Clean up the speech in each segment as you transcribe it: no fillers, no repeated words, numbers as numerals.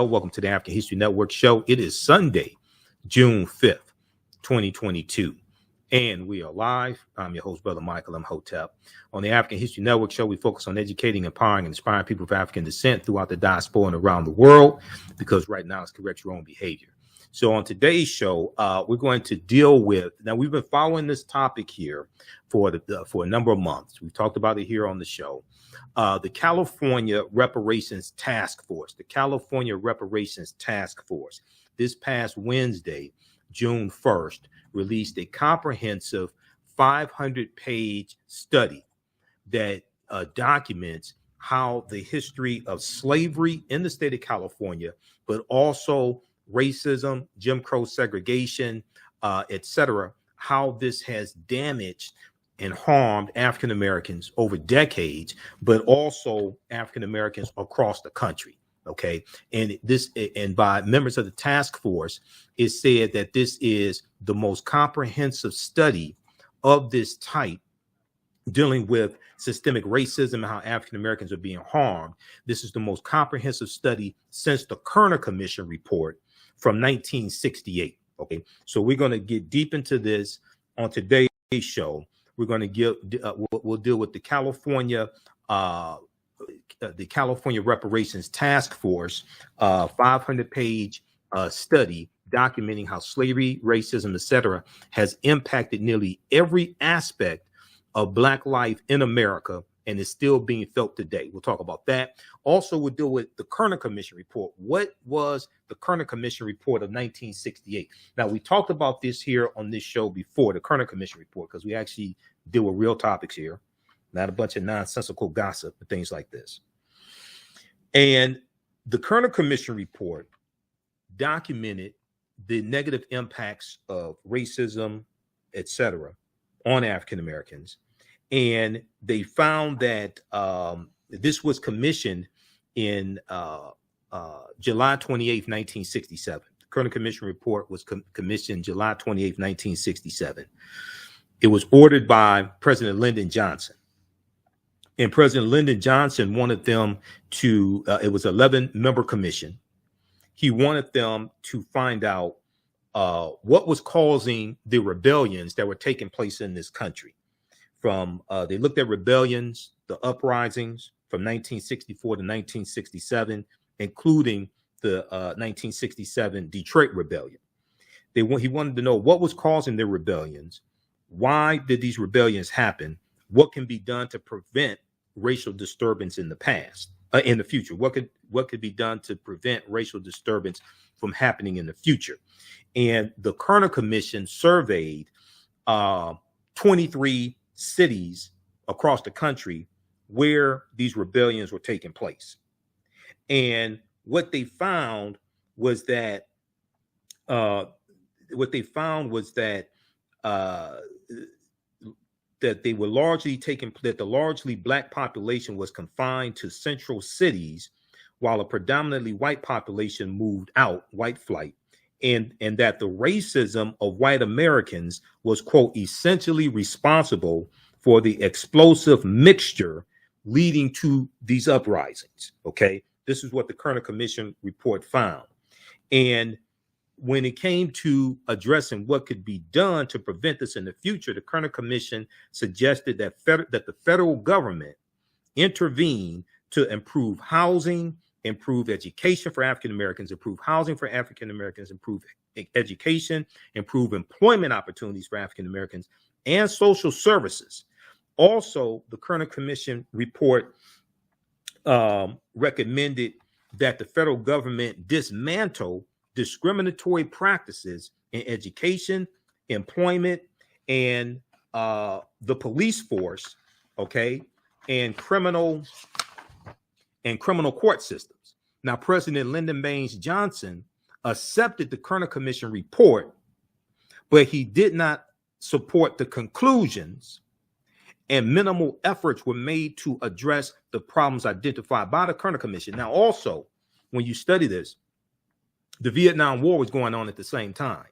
Welcome to the African History Network show. It is Sunday, June 5th, 2022, and we are live. I'm your host, Brother Michael Imhotep. On the African History Network show, we focus on educating, empowering, and inspiring people of African descent throughout the diaspora and around the world, because right now it's correct your own behavior. So on today's show, we're going to deal with, now we've been following this topic here for a number of months. We've talked about it here on the show. The California Reparations Taskforce, the California Reparations Taskforce, this past Wednesday, June 1st, released a comprehensive 500-page study that documents how the history of slavery in the state of California, but also racism, Jim Crow segregation, etc., how this has damaged and harmed African Americans over decades, but also African Americans across the country. Okay, and by members of the task force, it said that this is the most comprehensive study of this type dealing with systemic racism and how African Americans are being harmed. This is the most comprehensive study since the Kerner Commission Report from 1968. Okay, so we're going to get deep into this on today's show. We're going to we'll deal with the California Reparations Task Force 500-page study documenting how slavery, racism, etc., has impacted nearly every aspect of Black life in America and is still being felt today. We'll talk about that. Also, we'll deal with the Kerner Commission Report. What was the Kerner Commission Report of 1968? Now, we talked about this here on this show before, the Kerner Commission Report, because we actually deal with real topics here, not a bunch of nonsensical gossip and things like this. And the Kerner Commission Report documented the negative impacts of racism, etc., on African Americans. And they found that this was commissioned in July 28, 1967. The Kerner Commission Report was commissioned July 28, 1967. It was ordered by President Lyndon Johnson. And President Lyndon Johnson wanted them to, it was an 11-member commission. He wanted them to find out what was causing the rebellions that were taking place in this country. They looked at rebellions, the uprisings from 1964 to 1967, including the 1967 Detroit Rebellion. He wanted to know what was causing the rebellions, why did these rebellions happen, what can be done to prevent racial disturbance in the past, in the future, what could be done to prevent racial disturbance from happening in the future. And the Kerner Commission surveyed 23 cities across the country where these rebellions were taking place. And what they found was that they were largely that the largely Black population was confined to central cities, while a predominantly white population moved out, white flight, and that the racism of white Americans was, quote, essentially responsible for the explosive mixture leading to these uprisings. Okay, this is what the Kerner Commission Report found. And when it came to addressing what could be done to prevent this in the future, the Kerner Commission suggested that the federal government intervene to improve housing, improve education for African Americans, improve housing for African Americans, improve education, improve employment opportunities for African Americans, and social services. Also, the Kerner Commission Report recommended that the federal government dismantle discriminatory practices in education, employment, and the police force, okay, and criminal court systems. Now, President Lyndon Baines Johnson accepted the Kerner Commission Report, but he did not support the conclusions, and minimal efforts were made to address the problems identified by the Kerner Commission. Now, also, when you study this, the Vietnam War was going on at the same time.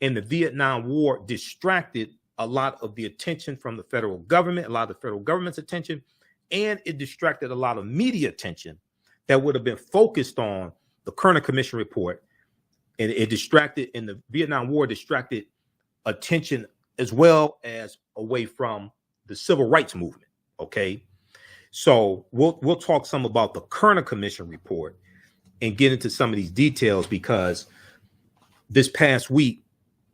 And the Vietnam War distracted a lot of the attention from the federal government, a lot of the federal government's attention, and it distracted a lot of media attention that would have been focused on the Kerner Commission Report, and it distracted, in the Vietnam War, distracted attention as well as away from the civil rights movement. Okay, so we'll talk some about the Kerner Commission Report and get into some of these details, because this past week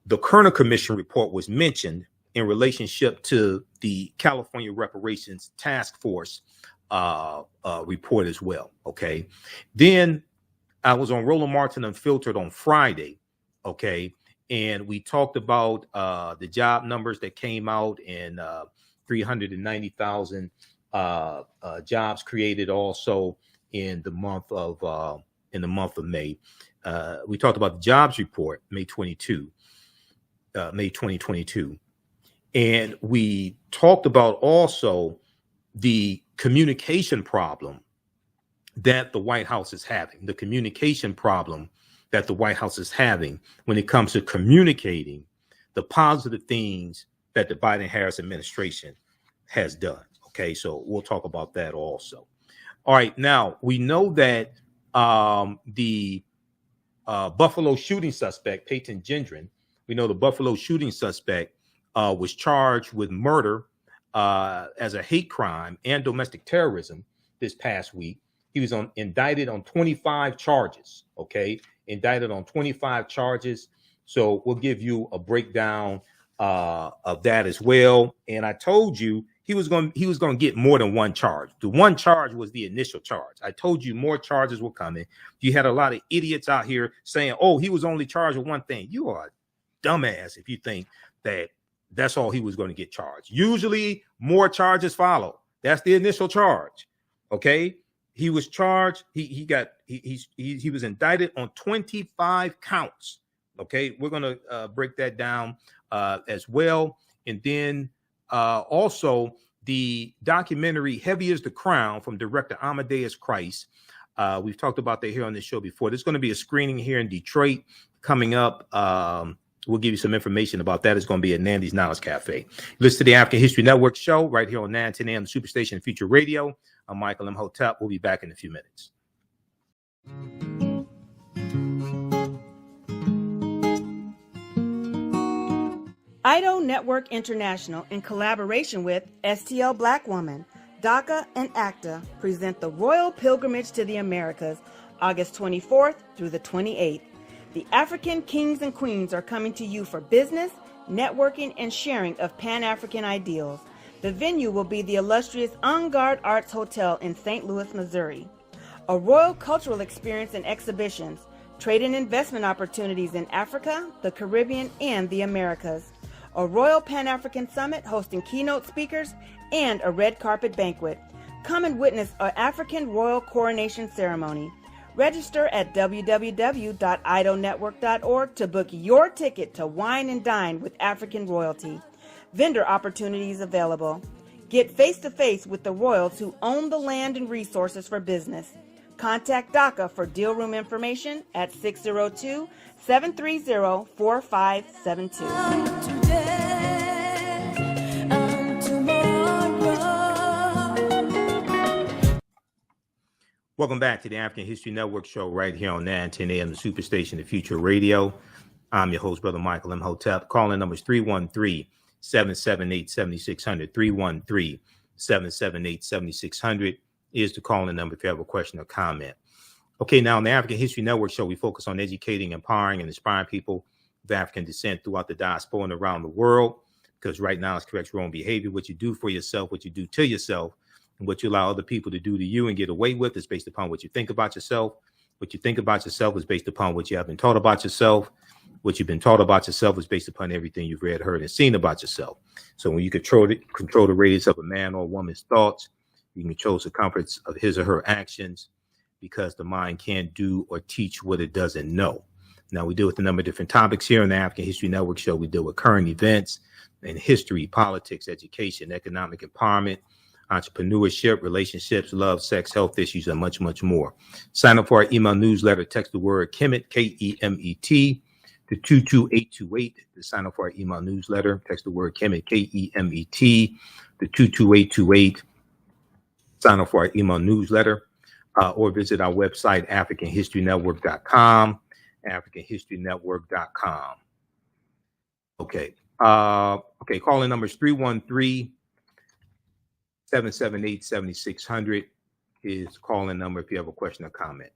the Kerner Commission Report was mentioned in relationship to the California Reparations Taskforce report as well. Okay, then I was on Roland Martin Unfiltered on Friday. Okay, and we talked about the job numbers that came out, and 390,000 jobs created also in the month of May. We talked about the jobs report, May 2022, and we talked about also the communication problem that the White House is having, when it comes to communicating the positive things that the Biden-Harris administration has done. Okay, so we'll talk about that also. All right, now we know that the Buffalo shooting suspect, Peyton Gendron, we know the Buffalo shooting suspect was charged with murder as a hate crime and domestic terrorism this past week. He was indicted on 25 charges. Okay, indicted on 25 charges. So we'll give you a breakdown of that as well. And I told you he was going to get more than one charge. The one charge was the initial charge. I told you more charges were coming. You had a lot of idiots out here saying, "Oh, he was only charged with one thing." You are a dumbass if you think that that's all he was going to get charged. Usually more charges follow. That's the initial charge. Okay. He was charged. He was indicted on 25 counts. Okay, we're going to break that down as well. And then also the documentary Heavy is the Crown from Director Amadeuz Christ. We've talked about that here on this show before. There's going to be a screening here in Detroit coming up. We'll give you some information about that. It's going to be at Nandy's Knowledge Cafe. Listen to the African History Network show right here on 910 AM, the Superstation Future Radio. I'm Michael Imhotep. We'll be back in a few minutes. IDO Network International, in collaboration with STL Black Woman, DACA, and ACTA, present the Royal Pilgrimage to the Americas, August 24th through the 28th. The African kings and queens are coming to you for business, networking, and sharing of Pan-African ideals. The venue will be the illustrious En Garde Arts Hotel in St. Louis, Missouri. A royal cultural experience and exhibitions, trade and investment opportunities in Africa, the Caribbean, and the Americas. A Royal Pan-African Summit hosting keynote speakers and a red carpet banquet. Come and witness an African royal coronation ceremony. Register at www.idonetwork.org to book your ticket to wine and dine with African royalty. Vendor opportunities available. Get face-to-face with the royals who own the land and resources for business. Contact DACA for deal room information at 602-730-4572. Welcome back to the African History Network show right here on 910 AM, the Superstation, the Future Radio. I'm your host, Brother Michael Imhotep. Calling numbers 313-778-7600. 313-778-7600 is the calling number if you have a question or comment. Okay, now on the African History Network show, we focus on educating, empowering, and inspiring people of African descent throughout the diaspora and around the world, because right now it's correct your own behavior. What you do for yourself, what you do to yourself, and what you allow other people to do to you and get away with is based upon what you think about yourself. What you think about yourself is based upon what you have been taught about yourself. What you've been taught about yourself is based upon everything you've read, heard, and seen about yourself. So when you control the radius of a man or a woman's thoughts, you can control the circumference of his or her actions, because the mind can't do or teach what it doesn't know. Now, we deal with a number of different topics here on the African History Network show. We deal with current events in history, politics, education, economic empowerment, entrepreneurship, relationships, love, sex, health issues, and much, much more. Sign up for our email newsletter. Text the word Kemet, K-E-M-E-T, to 22828 to sign up for our email newsletter. Text the word Kemet, K-E-M-E-T, to 22828. Sign up for our email newsletter. or visit our website, AfricanHistoryNetwork.com, AfricanHistoryNetwork.com. Okay. Okay. Calling numbers 313-778-7600 is calling number if you have a question or comment.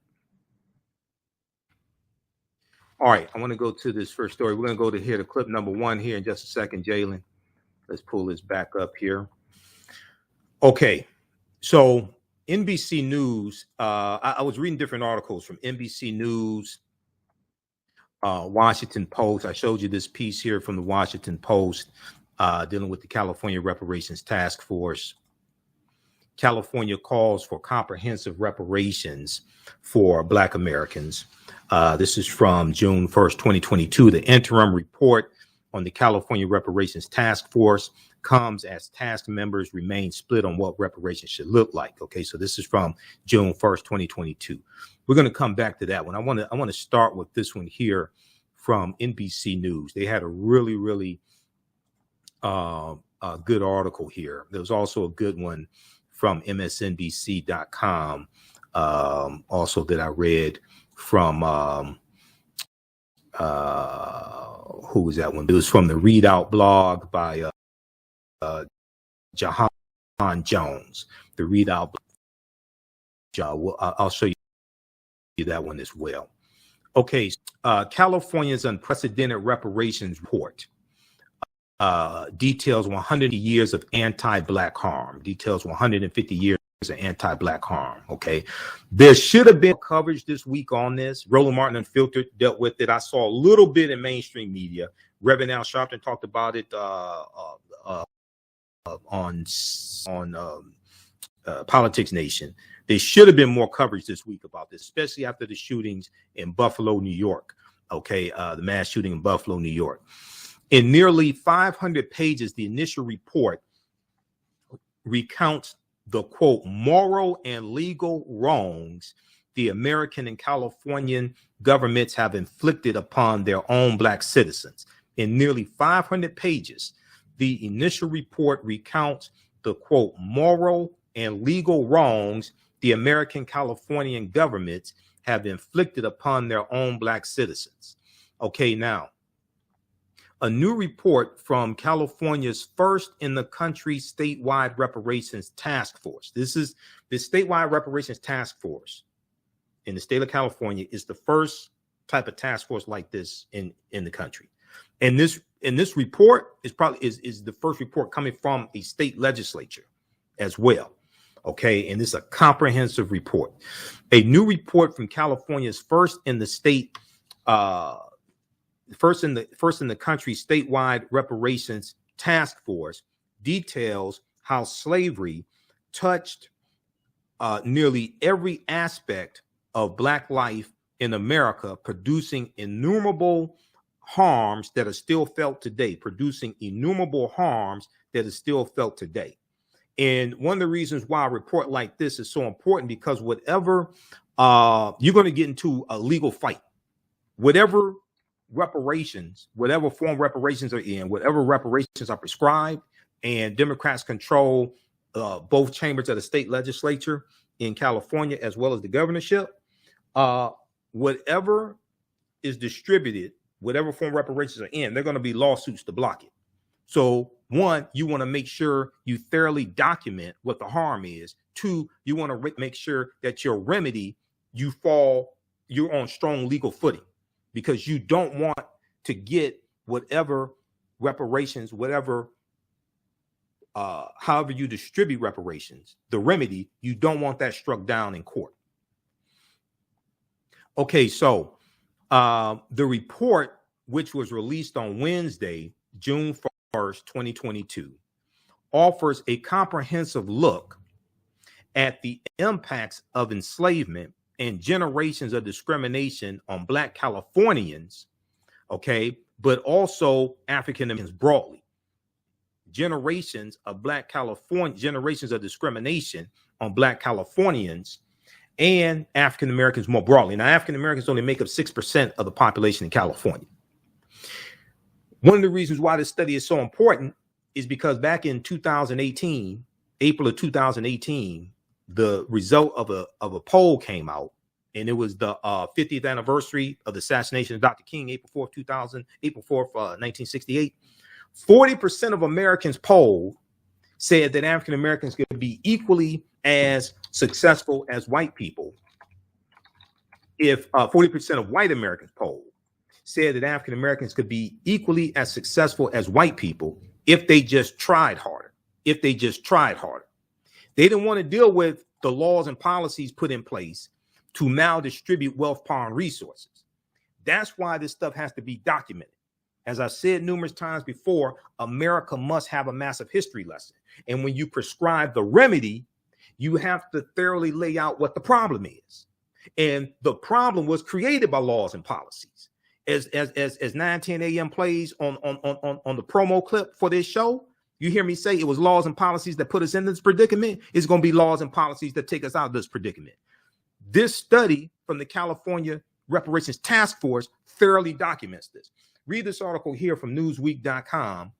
All right. I want to go to this first story. We're going to go to here to clip number 1 here in just a second, Jalen. Let's pull this back up here. Okay. So NBC News, I was reading different articles from NBC News, Washington Post. I showed you this piece here from the Washington Post dealing with the California Reparations Taskforce. California calls for comprehensive reparations for Black Americans. This is from June 1st, 2022. The interim report on the California Reparations Taskforce comes as task members remain split on what reparations should look like. Okay, so this is from June 1st, 2022. We're going to come back to that one. I want to start with this one here from NBC News. They had a really, really good article here. There was also a good one from MSNBC.com, also that I read from who was that one? It was from the Readout blog by Jahan Jones. The Readout blog. I'll show you that one as well. Okay, California's unprecedented reparations report details 150 years of anti-Black harm. Details 150 years of anti-Black harm. Okay, there should have been coverage this week on this. Roland Martin Unfiltered dealt with it. I saw a little bit in mainstream media. Reverend Al Sharpton talked about it on Politics Nation. There should have been more coverage this week about this, especially after the shootings in Buffalo, New York. Okay, the mass shooting in Buffalo, New York. In nearly 500 pages, the initial report recounts the, quote, moral and legal wrongs the American and Californian governments have inflicted upon their own Black citizens. In nearly 500 pages, the initial report recounts the, quote, moral and legal wrongs the American Californian governments have inflicted upon their own Black citizens. Okay, now, a new report from California's first in the country statewide reparations task force. This statewide reparations task force in the state of California is the first type of task force like this in the country. And this report is the first report coming from a state legislature as well. Okay, and this is a comprehensive report. A new report from California's first in the state, first in the country statewide reparations task force details how slavery touched nearly every aspect of Black life in America, producing innumerable harms that are still felt today. And one of the reasons why a report like this is so important, because whatever you're going to get into a legal fight, whatever reparations, whatever form reparations are in, whatever reparations are prescribed, and Democrats control both chambers of the state legislature in California as well as the governorship, whatever is distributed, whatever form reparations are in, they're going to be lawsuits to block it. So one, you want to make sure you thoroughly document what the harm is. Two, you want to make sure that your remedy, you're on strong legal footing, because you don't want to get whatever reparations, however you distribute reparations, the remedy, you don't want that struck down in court. Okay, so the report, which was released on Wednesday, June 1st, 2022, offers a comprehensive look at the impacts of enslavement and generations of discrimination on Black Californians, okay, but also African Americans broadly. Generations of discrimination on Black Californians and African Americans more broadly. Now, African Americans only make up 6% of the population in California. One of the reasons why this study is so important is because back in 2018, April of 2018, the result of a poll came out, and it was the 50th anniversary of the assassination of Dr. King, April 4th, 1968. 40% of Americans polled said that African Americans could be equally as successful as white people. If 40% of white Americans polled said that African Americans could be equally as successful as white people if they just tried harder. If they just tried harder. They didn't want to deal with the laws and policies put in place to maldistribute wealth, power, and resources. That's why this stuff has to be documented. As I've said numerous times before, America must have a massive history lesson. And when you prescribe the remedy, you have to thoroughly lay out what the problem is. And the problem was created by laws and policies. As 9:10 a.m. plays on the promo clip for this show, you hear me say it was laws and policies that put us in this predicament. It's going to be laws and policies that take us out of this predicament. This study from the California Reparations Taskforce thoroughly documents this. Read this article here from Newsweek.com,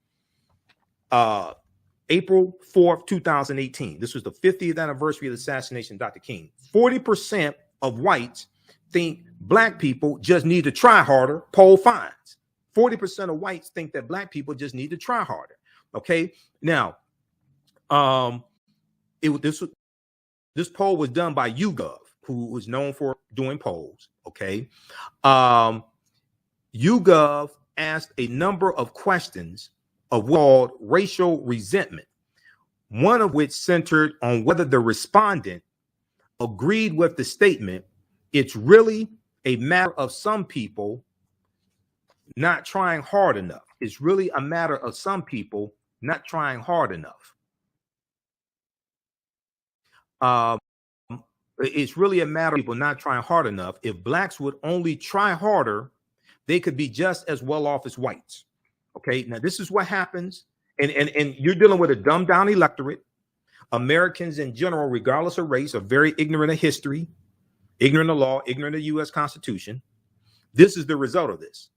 April 4th, 2018. This was the 50th anniversary of the assassination of Dr. King. 40% of whites think black people just need to try harder. Poll finds 40% of whites think that black people just need to try harder. Okay, now, this poll was done by YouGov, who was known for doing polls. Okay, YouGov asked a number of questions of what's called racial resentment, one of which centered on whether the respondent agreed with the statement, "It's really a matter of some people not trying hard enough." It's really a matter of some people not trying hard enough. It's really a matter of people not trying hard enough. If blacks would only try harder, they could be just as well off as whites. Okay, now this is what happens. And you're dealing with a dumbed down electorate. Americans in general, regardless of race, are very ignorant of history, ignorant of law, ignorant of the U.S. Constitution. This is the result of this.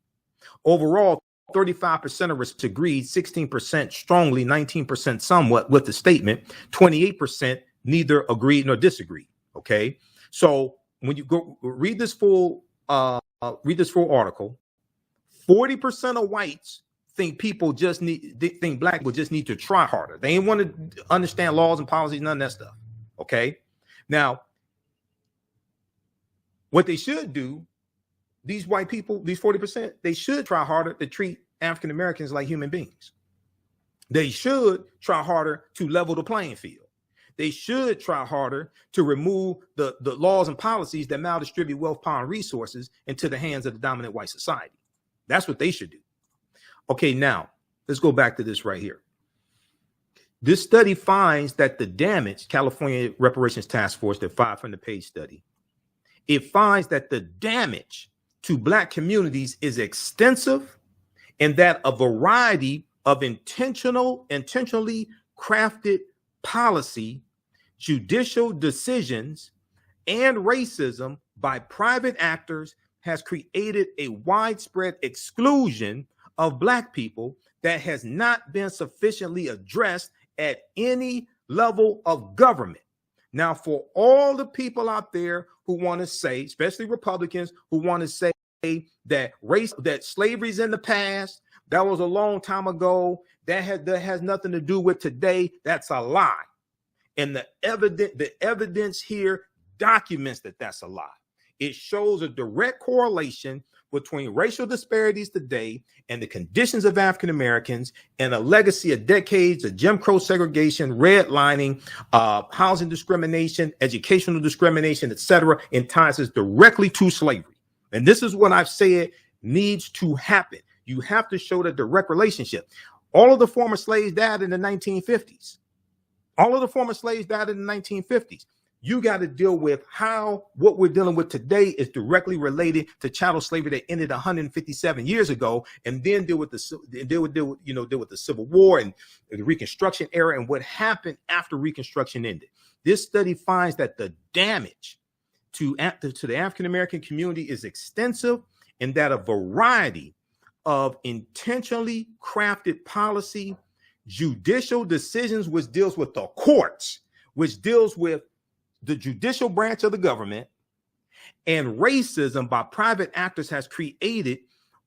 Overall, 35% of us agreed, 16% strongly, 19% somewhat with the statement, 28% neither agreed nor disagreed. Okay, so when you go read this full article, 40% of whites think black people just need to try harder. They ain't want to understand laws and policies, none of that stuff. Okay, now what they should do, these white people, these 40%, they should try harder to treat African Americans like human beings. They should try harder to level the playing field. They should try harder to remove the laws and policies that maldistribute wealth, power, and resources into the hands of the dominant white society. That's what they should do. Okay, now let's go back to this right here. This study finds that the damage, California Reparations Taskforce, the 500-page study, it finds that the damage to black communities is extensive and that a variety of intentionally crafted policy, judicial decisions, and racism by private actors has created a widespread exclusion of black people that has not been sufficiently addressed at any level of government. Now, for all the people out there who want to say, especially Republicans, who want to say that slavery's in the past, that was a long time ago, that has nothing to do with today, that's a lie. And the evidence here documents that that's a lie. It shows a direct correlation between racial disparities today and the conditions of African Americans and a legacy of decades of Jim Crow segregation, redlining, housing discrimination, educational discrimination, etc., and ties us directly to slavery. And this is what I've said needs to happen. You have to show the direct relationship. All of the former slaves died in the 1950s. All of the former slaves died in the 1950s. You got to deal with how what we're dealing with today is directly related to chattel slavery that ended 157 years ago, and then deal with the Civil War and the Reconstruction era and what happened after Reconstruction ended. This study finds that the damage to the African American community is extensive, and that a variety of intentionally crafted policy, judicial decisions, which deals with the courts, which deals with the judicial branch of the government, and racism by private actors has created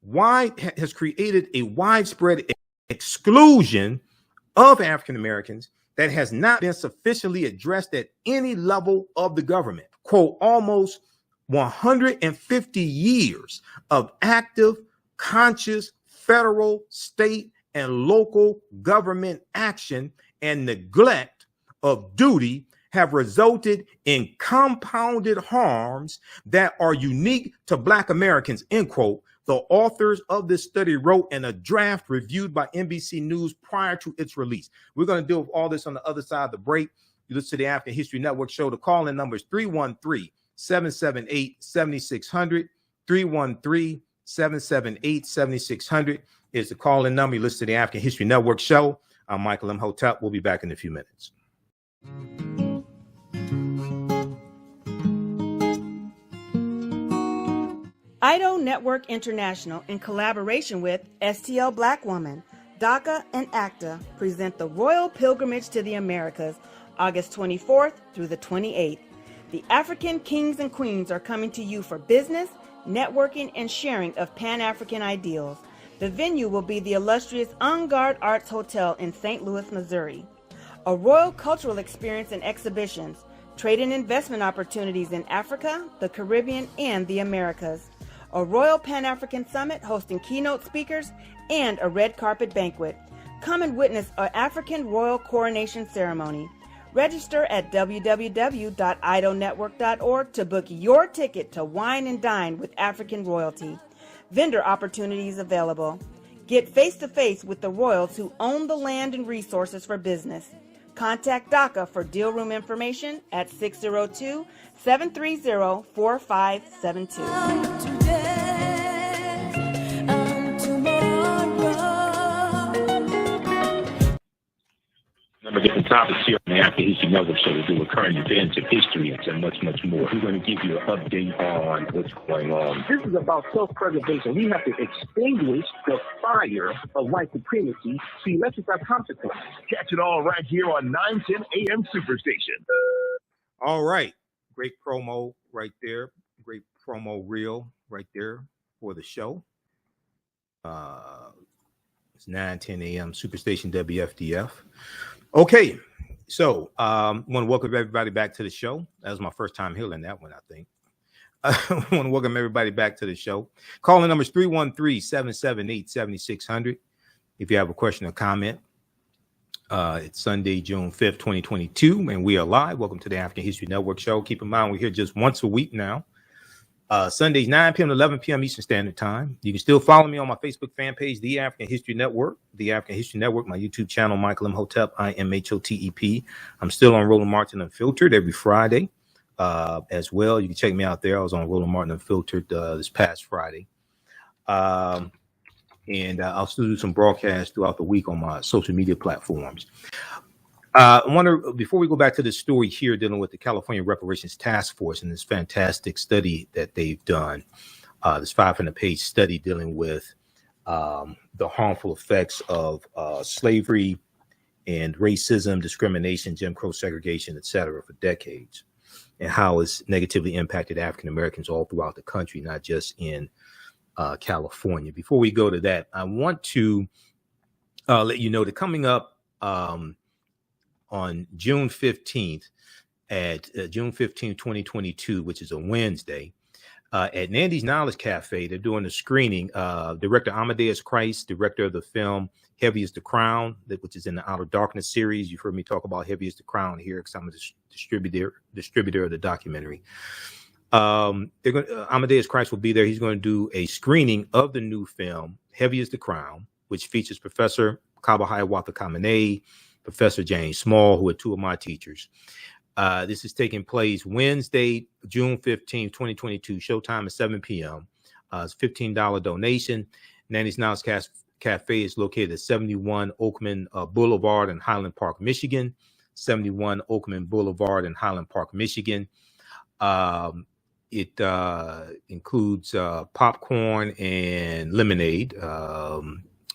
a widespread exclusion of African Americans that has not been sufficiently addressed at any level of the government. Quote, almost 150 years of active, conscious federal, state, and local government action and neglect of duty have resulted in compounded harms that are unique to Black Americans, end quote. The authors of this study wrote in a draft reviewed by NBC News prior to its release. We're going to deal with all this on the other side of the break. You listen to the African History Network show. The call-in number is 313-778-7600. 313-778-7600 is the call-in number. You listen to the African History Network show. I'm Michael Imhotep. We'll be back in a few minutes. IDO Network International, in collaboration with STL Black Woman, DACA, and ACTA, present the Royal Pilgrimage to the Americas, August 24th through the 28th. The African kings and queens are coming to you for business, networking, and sharing of Pan-African ideals. The venue will be the illustrious En Garde Arts Hotel in St. Louis, Missouri. A royal cultural experience and exhibitions, trade and investment opportunities in Africa, the Caribbean, and the Americas. A Royal Pan-African Summit hosting keynote speakers, and a red carpet banquet. Come and witness an African royal coronation ceremony. Register at www.idonetwork.org to book your ticket to wine and dine with African royalty. Vendor opportunities available. Get face-to-face with the royals who own the land and resources for business. Contact DACA for deal room information at 602-730-4572. Number of different topics here on the African History Network show. We do with current events of history and much, much more. We're going to give you an update on what's going on. This is about self-preservation. We have to extinguish the fire of white supremacy to electrify consequences. Catch it all right here on 910 AM Superstation. All right. Great promo right there. Great promo reel right there for the show. It's 910 AM Superstation WFDF. Okay, so I want to welcome everybody back to the show. That was my first time hearing that one, I think. I want to welcome everybody back to the show. Calling number is 313-778-7600. If you have a question or comment, it's Sunday, June 5th, 2022, and we are live. Welcome to the African History Network show. Keep in mind, we're here just once a week now. Sundays, 9 p.m. to 11 p.m. Eastern Standard Time. You can still follow me on my Facebook fan page, The African History Network, The African History Network, my YouTube channel, Michael Imhotep, IMHOTEP. I'm still on Roland Martin Unfiltered every Friday as well. You can check me out there. I was on Roland Martin Unfiltered this past Friday. And I'll still do some broadcasts throughout the week on my social media platforms. I wonder, before we go back to this story here dealing with the California Reparations Taskforce and this fantastic study that they've done, this 500-page study dealing with the harmful effects of slavery and racism, discrimination, Jim Crow segregation, et cetera, for decades, and how it's negatively impacted African Americans all throughout the country, not just in California. Before we go to that, I want to let you know that coming up on June 15th, at June 15th, 2022, which is a Wednesday, at Nandy's Knowledge Cafe, they're doing a screening. Director Amadeuz Christ, director of the film Heavy is the Crown, which is in the Outer Darkness series. You've heard me talk about Heavy is the Crown here because I'm a distributor of the documentary. Amadeuz Christ will be there. He's going to do a screening of the new film Heavy is the Crown, which features Professor Kabahaya Kamene, Professor James Small, who are two of my teachers. This is taking place Wednesday, June 15, 2022. Showtime at 7 p.m. It's $15 donation. Nanny's Knowledge Cafe is located at 71 Oakman Boulevard in Highland Park, Michigan. 71 Oakman Boulevard in Highland Park, Michigan. It includes popcorn and lemonade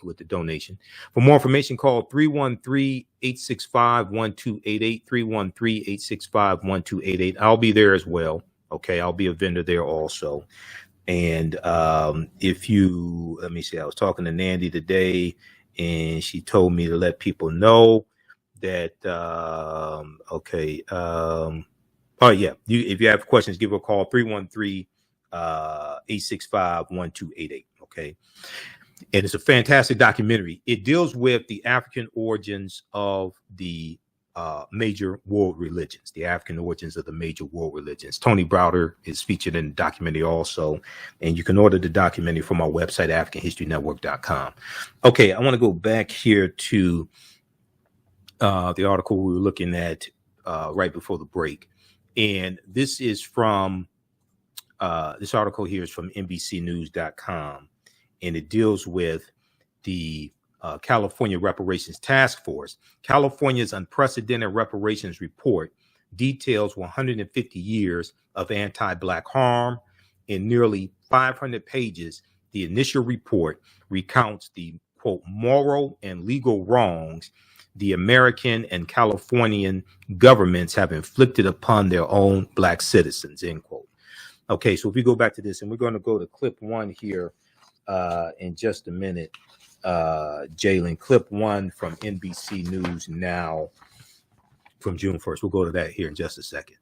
with the donation. For more information, call 313-888-5800, 313-865-1288, 313-865-1288. I'll be there as well. Okay, I'll be a vendor there also. And if you, let me see, I was talking to Nandy today, and she told me to let people know that, oh yeah, if you have questions, give her a call, 313-865-1288. Okay. And it's a fantastic documentary. It deals with the African origins of the major world religions, the African origins of the major world religions. Tony Browder is featured in the documentary also. And you can order the documentary from our website, AfricanHistoryNetwork.com. Okay, I want to go back here to the article we were looking at right before the break. And this is from, this article here is from NBCnews.com. And it deals with the California Reparations Taskforce. California's unprecedented reparations report details 150 years of anti-Black harm. In nearly 500 pages, the initial report recounts the, quote, moral and legal wrongs the American and Californian governments have inflicted upon their own Black citizens, end quote. Okay, so if we go back to this, and we're going to go to clip one here in just a minute, Jalen, clip one from NBC News Now from June 1st. We'll go to that here in just a second.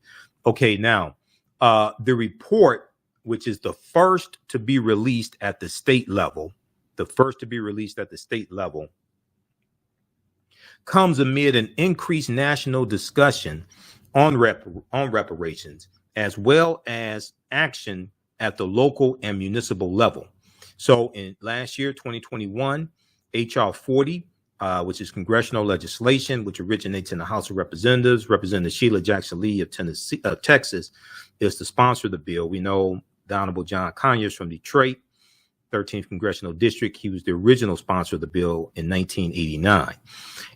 Okay, now, the report, which is the first to be released at the state level, comes amid an increased national discussion on reparations, as well as action at the local and municipal level. So in last year, 2021, HR 40, which is congressional legislation, which originates in the House of Representatives, Representative Sheila Jackson Lee of Texas, is the sponsor of the bill. We know the Honorable John Conyers from Detroit, 13th Congressional District. He was the original sponsor of the bill in 1989.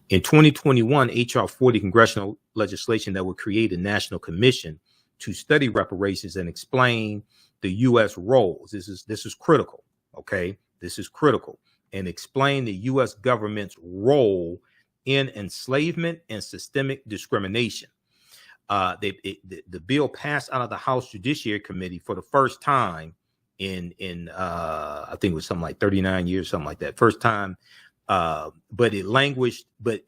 In 2021, HR 40 congressional legislation that would create a national commission to study reparations and explain the U.S. roles. This is critical. Okay, this is critical, and explain the U.S. government's role in enslavement and systemic discrimination. The bill passed out of the House Judiciary Committee for the first time in I think it was something like 39 years, something like that. First time, but it languished. But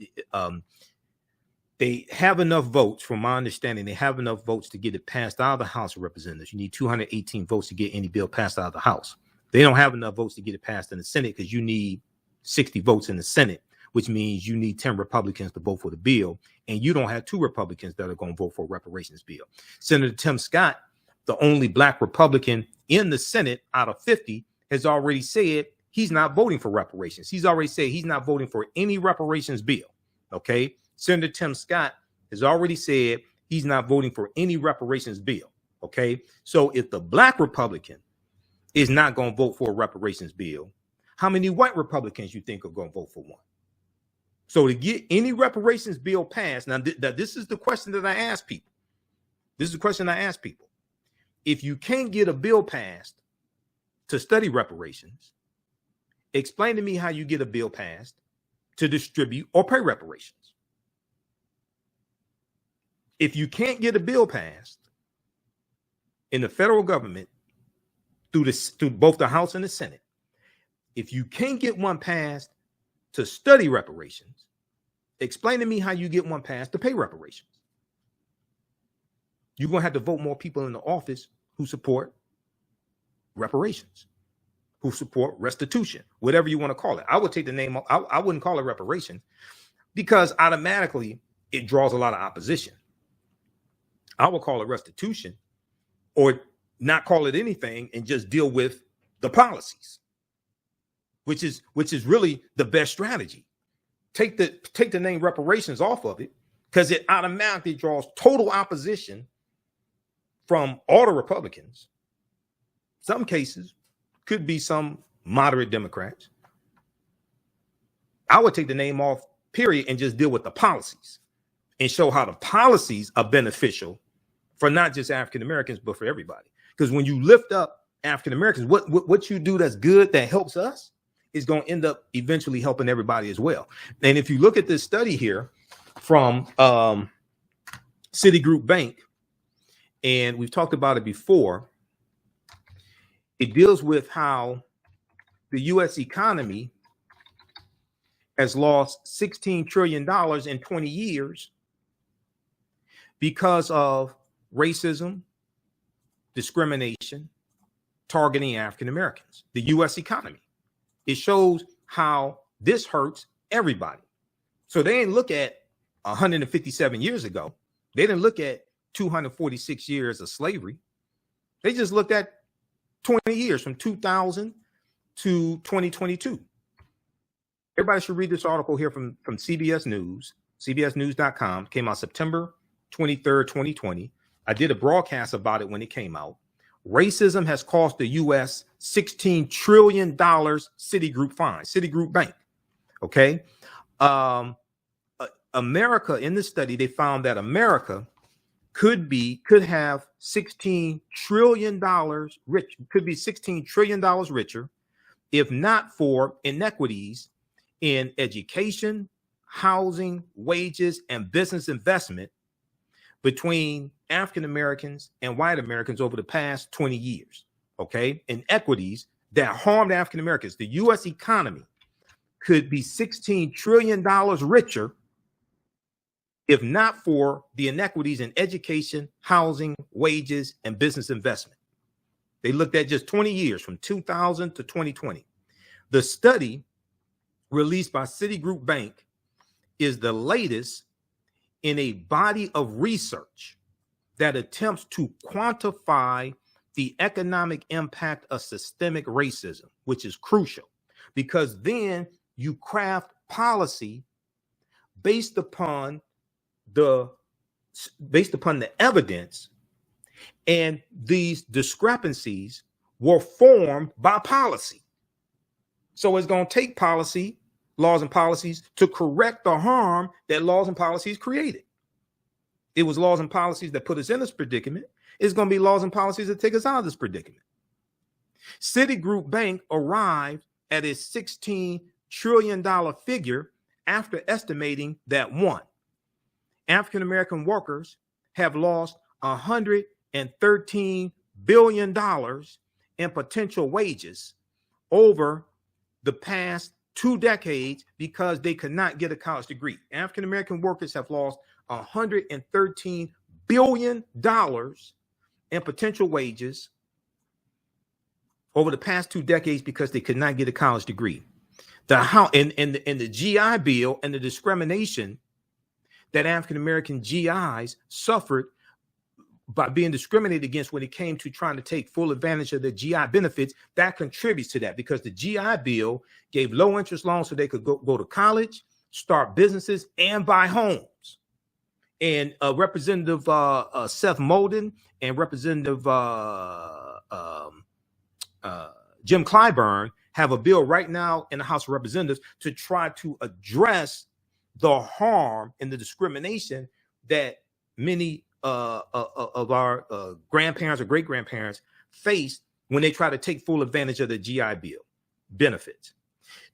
they have enough votes, from my understanding. They have enough votes to get it passed out of the House of Representatives. You need 218 votes to get any bill passed out of the House. They don't have enough votes to get it passed in the Senate, because you need 60 votes in the Senate, which means you need 10 Republicans to vote for the bill. And you don't have 2 Republicans that are going to vote for a reparations bill. Senator Tim Scott, the only Black Republican in the Senate out of 50, has already said he's not voting for reparations. He's already said he's not voting for any reparations bill. Okay. Senator Tim Scott has already said he's not voting for any reparations bill. Okay. So if the Black Republican is not going to vote for a reparations bill, how many white Republicans you think are going to vote for one? So to get any reparations bill passed, now this is the question that I ask people. This is the question I ask people. If you can't get a bill passed to study reparations, explain to me how you get a bill passed to distribute or pay reparations. If you can't get a bill passed in the federal government through both the House and the Senate, if you can't get one passed to study reparations, explain to me how you get one passed to pay reparations. You're going to have to vote more people in the office who support reparations, who support restitution, whatever you want to call it. I would take the name, I wouldn't call it reparations, because automatically it draws a lot of opposition. I would call it restitution, or not call it anything and just deal with the policies, which is really the best strategy. Take the name reparations off of it, because it automatically draws total opposition from all the Republicans. Some cases could be some moderate Democrats. I would take the name off, period, and just deal with the policies and show how the policies are beneficial for not just African Americans, but for everybody. Because when you lift up African Americans, what you do that's good, that helps us, is going to end up eventually helping everybody as well. And if you look at this study here, from Citigroup Bank, and we've talked about it before. It deals with how the U.S. economy has lost $16 trillion in 20 years because of racism, discrimination, targeting African Americans, the U.S. economy. It shows how this hurts everybody. So they didn't look at 157 years ago. They didn't look at 246 years of slavery. They just looked at 20 years from 2000 to 2022. Everybody should read this article here from CBS News, cbsnews.com. Came out September 23rd, 2020. I did a broadcast about it when it came out. Racism has cost the U.S. $16 trillion Citigroup fine, Citigroup Bank. Okay. America, in this study, they found that America could have $16 trillion rich, could be $16 trillion richer if not for inequities in education, housing, wages, and business investment between African Americans and white Americans over the past 20 years. Okay. Inequities that harmed African Americans. The U.S. economy could be $16 trillion richer if not for the inequities in education, housing, wages, and business investment. They looked at just 20 years from 2000 to 2020. The study released by Citigroup Bank is the latest in a body of research that attempts to quantify the economic impact of systemic racism, which is crucial because then you craft policy based upon the evidence, and these discrepancies were formed by policy. So it's going to take policy, laws and policies to correct the harm that laws and policies created. It was laws and policies that put us in this predicament. It's going to be laws and policies that take us out of this predicament. Citigroup Bank arrived at its $16 trillion figure after estimating that one, African American workers have lost $113 billion in potential wages over the past 2 decades because they could not get a college degree. African American workers have lost $113 billion in potential wages over the past 2 decades because they could not get a college degree. The GI Bill and the discrimination that African American GIs suffered by being discriminated against when it came to trying to take full advantage of the GI benefits, that contributes to that because the GI Bill gave low interest loans so they could go to college, start businesses, and buy homes. And Representative Seth Moulton and Representative Jim Clyburn have a bill right now in the House of Representatives to try to address the harm and the discrimination that many of our grandparents or great-grandparents faced when they try to take full advantage of the GI Bill benefits.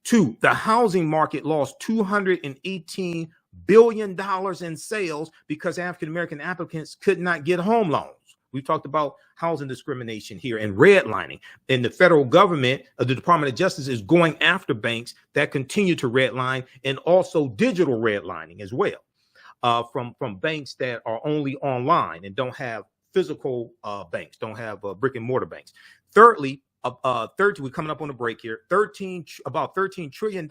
2, the housing market lost $218 billion in sales because African-American applicants could not get home loans. We talked about housing discrimination here and redlining. And the federal government, the Department of Justice, is going after banks that continue to redline and also digital redlining as well, from banks that are only online and don't have physical banks, don't have brick and mortar banks. Thirdly, we're coming up on a break here. About $13 trillion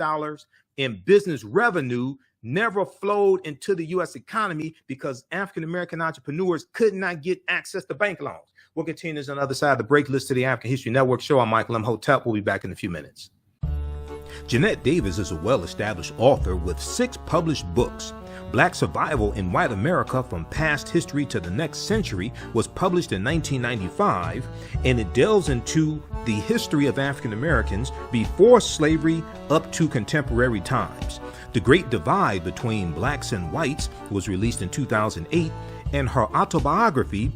in business revenue never flowed into the U.S. economy because African-American entrepreneurs could not get access to bank loans. We'll continue this on the other side of the break. Listen to the African History Network show. I'm Michael Imhotep. We'll be back in a few minutes. Jeanette Davis is a well-established author with 6 published books. Black Survival in White America from Past History to the Next Century was published in 1995, and it delves into the history of African Americans before slavery up to contemporary times. The Great Divide Between Blacks and Whites was released in 2008, and her autobiography,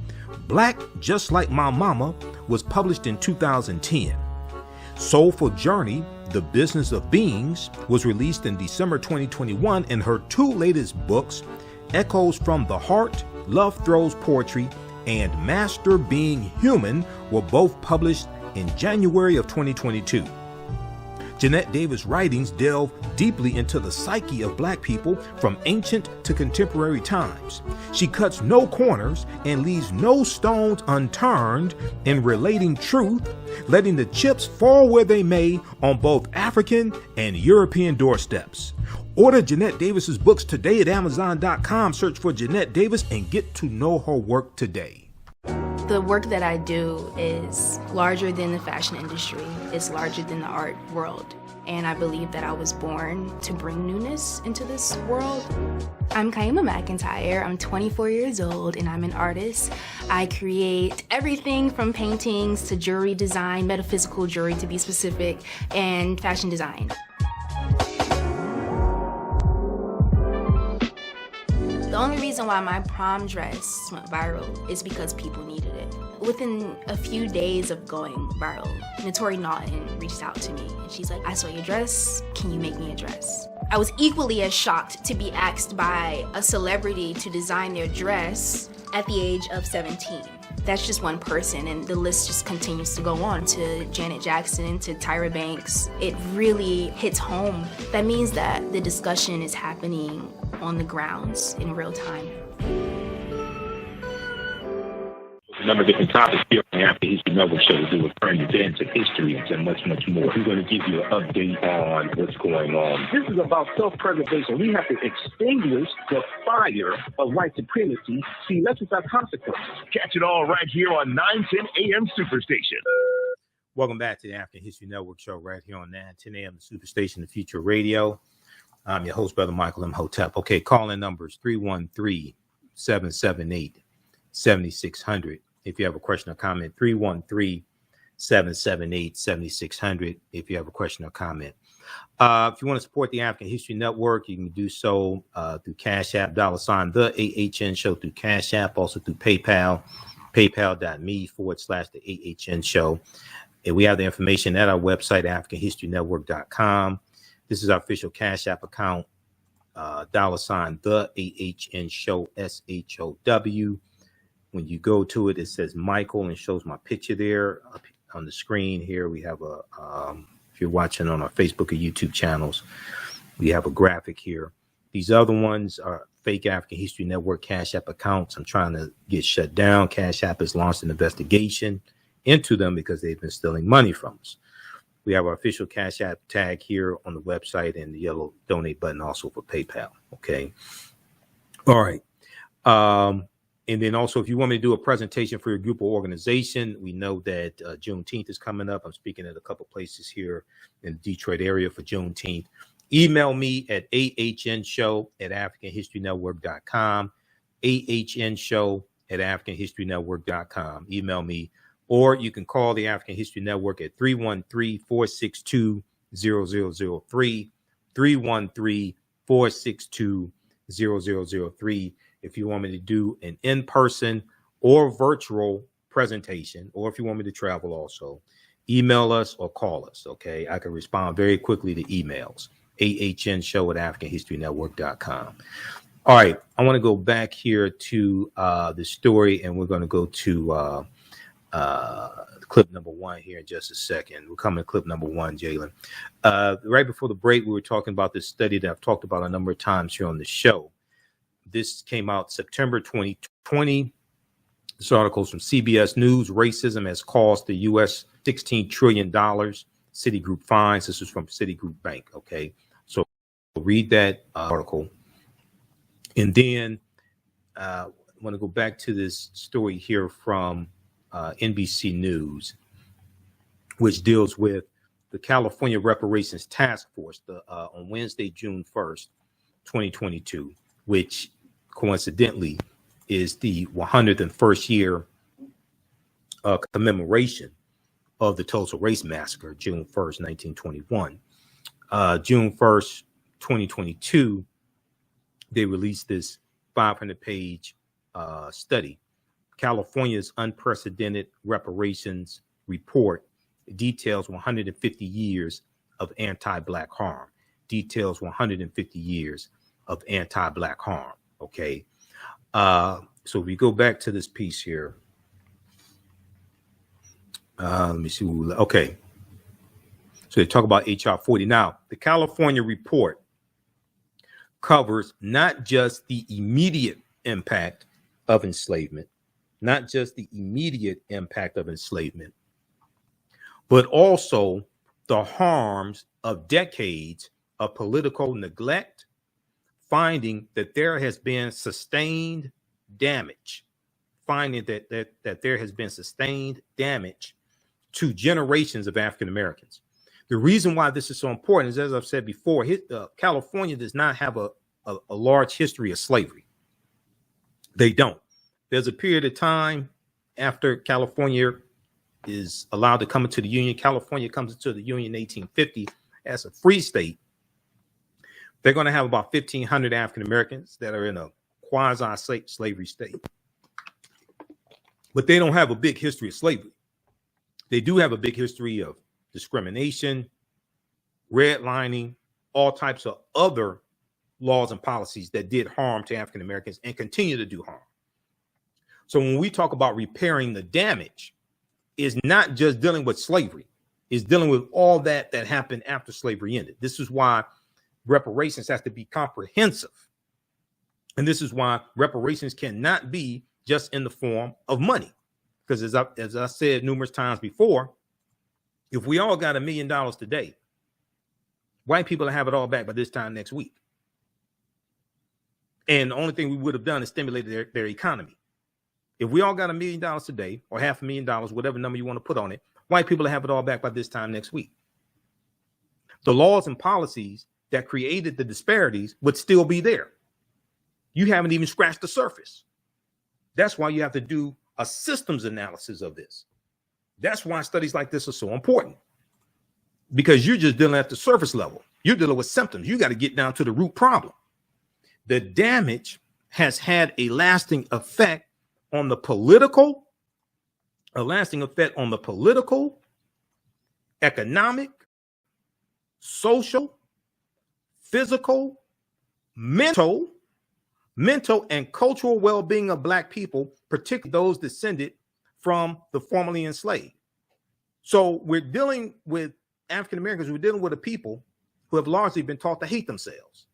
Black Just Like My Mama, was published in 2010. Soulful Journey, The Business of Beings, was released in December 2021, and her two latest books, Echoes from the Heart, Love Throws Poetry, and Master Being Human, were both published in January of 2022. Jeanette Davis' writings delve deeply into the psyche of Black people from ancient to contemporary times. She cuts no corners and leaves no stones unturned in relating truth, letting the chips fall where they may on both African and European doorsteps. Order Jeanette Davis's books today at Amazon.com. Search for Jeanette Davis and get to know her work today. The work that I do is larger than the fashion industry. It's larger than the art world. And I believe that I was born to bring newness into this world. I'm Kaima McIntyre. I'm 24 years old and I'm an artist. I create everything from paintings to jewelry design, metaphysical jewelry to be specific, and fashion design. The only reason why my prom dress went viral is because people needed it. Within a few days of going viral, Notori Naughton reached out to me and she's like, I saw your dress, can you make me a dress? I was equally as shocked to be asked by a celebrity to design their dress at the age of 17. That's just one person, and the list just continues to go on to Janet Jackson, to Tyra Banks. It really hits home. That means that the discussion is happening on the grounds in real time. A number of different topics here on the African History Network show to do with current events and history and much, much more. We're going to give you an update on what's going on. This is about self-preservation. We have to extinguish the fire of white supremacy. See, let's without consequences. Catch it all right here on 910 AM Superstation. Welcome back to the African History Network show right here on 910 AM the Superstation, the Future Radio. I'm your host, Brother Michael Imhotep. Okay, call-in numbers 313-778-7600. If you have a question or comment, 313-778-7600. If you have a question or comment. If you want to support the African History Network, you can do so through Cash App, $ TheAHNShow through Cash App, also through PayPal, paypal.me/TheAHNShow. And we have the information at our website, AfricanHistoryNetwork.com. This is our official Cash App account, $ TheAHNShow, SHOW. When you go to it, it says Michael and shows my picture there up on the screen here. We have a, if you're watching on our Facebook or YouTube channels, we have a graphic here. These other ones are fake African History Network Cash App accounts. I'm trying to get shut down. Cash App has launched an investigation into them because they've been stealing money from us. We have our official Cash App tag here on the website and the yellow donate button also for PayPal. Okay. All right. And then also, if you want me to do a presentation for your group or organization, we know that Juneteenth is coming up. I'm speaking at a couple places here in the Detroit area for Juneteenth. Email me at ahnshow@africanhistorynetwork.com, ahnshow@africanhistorynetwork.com. Email me, or you can call the African History Network at 313-462-0003, 313-462-0003. If you want me to do an in-person or virtual presentation, or if you want me to travel also, email us or call us, okay? I can respond very quickly to emails, ahnshow@africanhistorynetwork.com. All right, I want to go back here to the story, and we're going to go to clip number one here in just a second. We're coming to clip number one, Jalen. Right before the break, we were talking about this study that I've talked about a number of times here on the show. This came out September 2020. This article is from CBS News. Racism has cost the U.S. $16 trillion. Citigroup fines. This is from Citigroup Bank. Okay, so read that article. And then I want to go back to this story here from NBC News, which deals with the California Reparations Taskforce on Wednesday, June 1st, 2022, which coincidentally is the 101st year commemoration of the Tulsa Race Massacre, June 1st, 1921. June 1st, 2022, they released this 500-page study, California's Unprecedented Reparations Report. It details 150 years of anti-Black harm. Details 150 years of anti-Black harm. Okay. So if we go back to this piece here, let me see. Okay. So they talk about HR 40. Now, the California report covers not just the immediate impact of enslavement, but also the harms of decades of political neglect, finding that there has been sustained damage, to generations of African Americans. The reason why this is so important is, as I've said before, California does not have a large history of slavery. They don't. There's a period of time after California is allowed to come into the Union. California comes into the Union in 1850 as a free state. They're going to have about 1,500 African Americans that are in a quasi-slavery state. But they don't have a big history of slavery. They do have a big history of discrimination, redlining, all types of other laws and policies that did harm to African Americans and continue to do harm. So when we talk about repairing the damage, it's not just dealing with slavery, it's dealing with all that happened after slavery ended. This is why reparations has to be comprehensive. And this is why reparations cannot be just in the form of money. Because as I said numerous times before, if we all got $1 million today, white people will have it all back by this time next week. And the only thing we would have done is stimulated their economy. If we all got $1 million today, or $500,000, whatever number you want to put on it, white people will have it all back by this time next week. The laws and policies that created the disparities would still be there. You haven't even scratched the surface. That's why you have to do a systems analysis of this. That's why studies like this are so important, because you're just dealing at the surface level. You're dealing with symptoms. You got to get down to the root problem. The damage has had a lasting effect on the political, economic, social, physical, mental, and cultural well-being of Black people, particularly those descended from the formerly enslaved. So we're dealing with African Americans, we're dealing with a people who have largely been taught to hate themselves.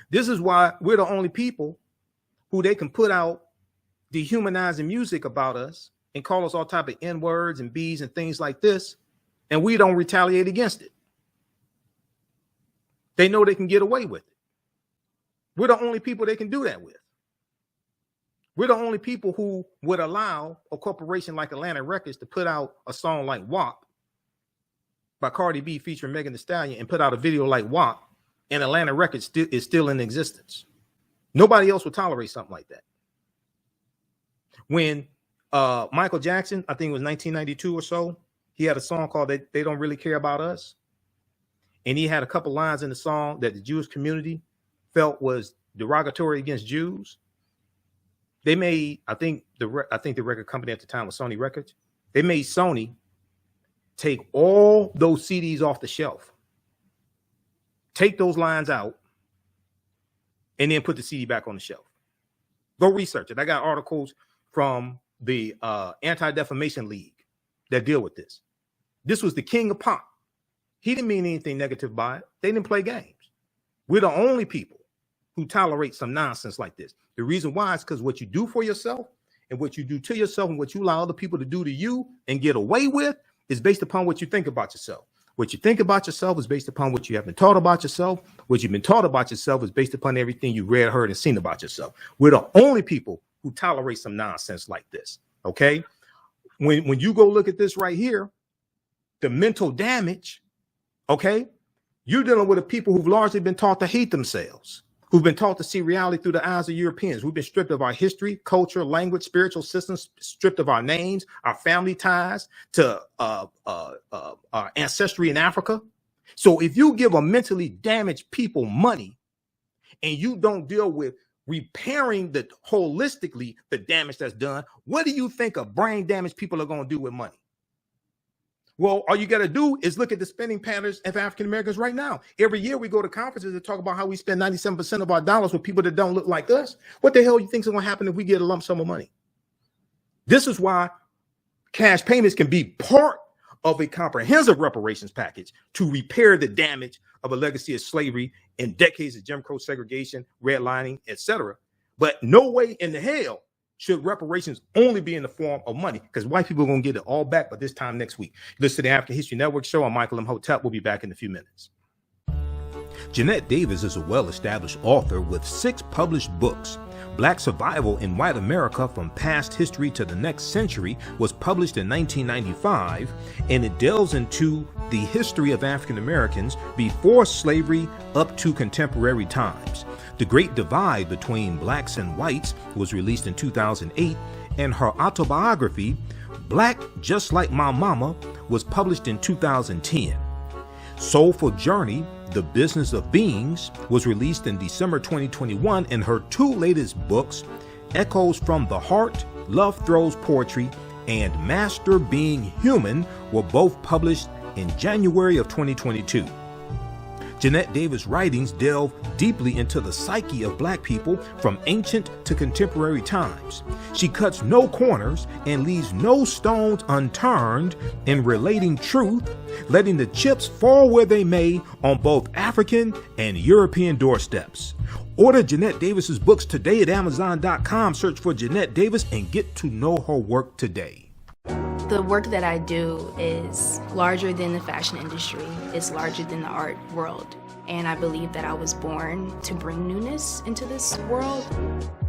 This is why we're the only people who they can put out dehumanizing music about us and call us all type of N-words and B's and things like this, and we don't retaliate against it. They know they can get away with it. We're the only people they can do that with. We're the only people who would allow a corporation like Atlantic Records to put out a song like WAP by Cardi B featuring Megan Thee Stallion and put out a video like WAP, and Atlantic Records is still in existence. Nobody else would tolerate something like that. When Michael Jackson, I think it was 1992 or so, he had a song called They Don't Really Care About Us. And he had a couple lines in the song that the Jewish community felt was derogatory against Jews. They made, I think the record company at the time was Sony Records. They made Sony take all those CDs off the shelf, take those lines out, and then put the CD back on the shelf. Go research it. I got articles from the Anti-Defamation League that deal with this. This was the king of pop. He didn't mean anything negative by it. They didn't play games. We're the only people who tolerate some nonsense like this. The reason why is because what you do for yourself and what you do to yourself and what you allow other people to do to you and get away with is based upon what you think about yourself. What you think about yourself is based upon what you have been taught about yourself. What you've been taught about yourself is based upon everything you read, heard, and seen about yourself. We're the only people who tolerate some nonsense like this. Okay. When you go look at this right here, the mental damage, okay, you're dealing with a people who've largely been taught to hate themselves, who've been taught to see reality through the eyes of Europeans, who've been stripped of our history, culture, language, spiritual systems, stripped of our names, our family ties to our ancestry in Africa. So if you give a mentally damaged people money and you don't deal with repairing the holistically the damage that's done, what do you think of brain damaged people are going to do with money? Well, all you got to do is look at the spending patterns of African Americans right now. Every year we go to conferences and talk about how we spend 97% of our dollars with people that don't look like us. What the hell do you think is going to happen if we get a lump sum of money? This is why cash payments can be part of a comprehensive reparations package to repair the damage of a legacy of slavery and decades of Jim Crow segregation, redlining, etc. But no way in the hell should reparations only be in the form of money, because white people are going to get it all back, but this time next week. Listen to the African History Network show. I'm Michael Imhotep. We'll be back in a few minutes. Jeanette Davis is a well-established author with 6 published books. Black Survival in White America from Past History to the Next Century was published in 1995, and it delves into the history of African Americans before slavery up to contemporary times. The Great Divide Between Blacks and Whites was released in 2008, and her autobiography, Black Just Like My Mama, was published in 2010. Soulful Journey, The Business of Beings, was released in December 2021, and her 2 latest books, Echoes from the Heart, Love Throws Poetry, and Master Being Human, were both published in January of 2022. Jeanette Davis' writings delve deeply into the psyche of Black people from ancient to contemporary times. She cuts no corners and leaves no stones unturned in relating truth, letting the chips fall where they may on both African and European doorsteps. Order Jeanette Davis's books today at Amazon.com. Search for Jeanette Davis and get to know her work today. The work that I do is larger than the fashion industry. It's larger than the art world. And I believe that I was born to bring newness into this world.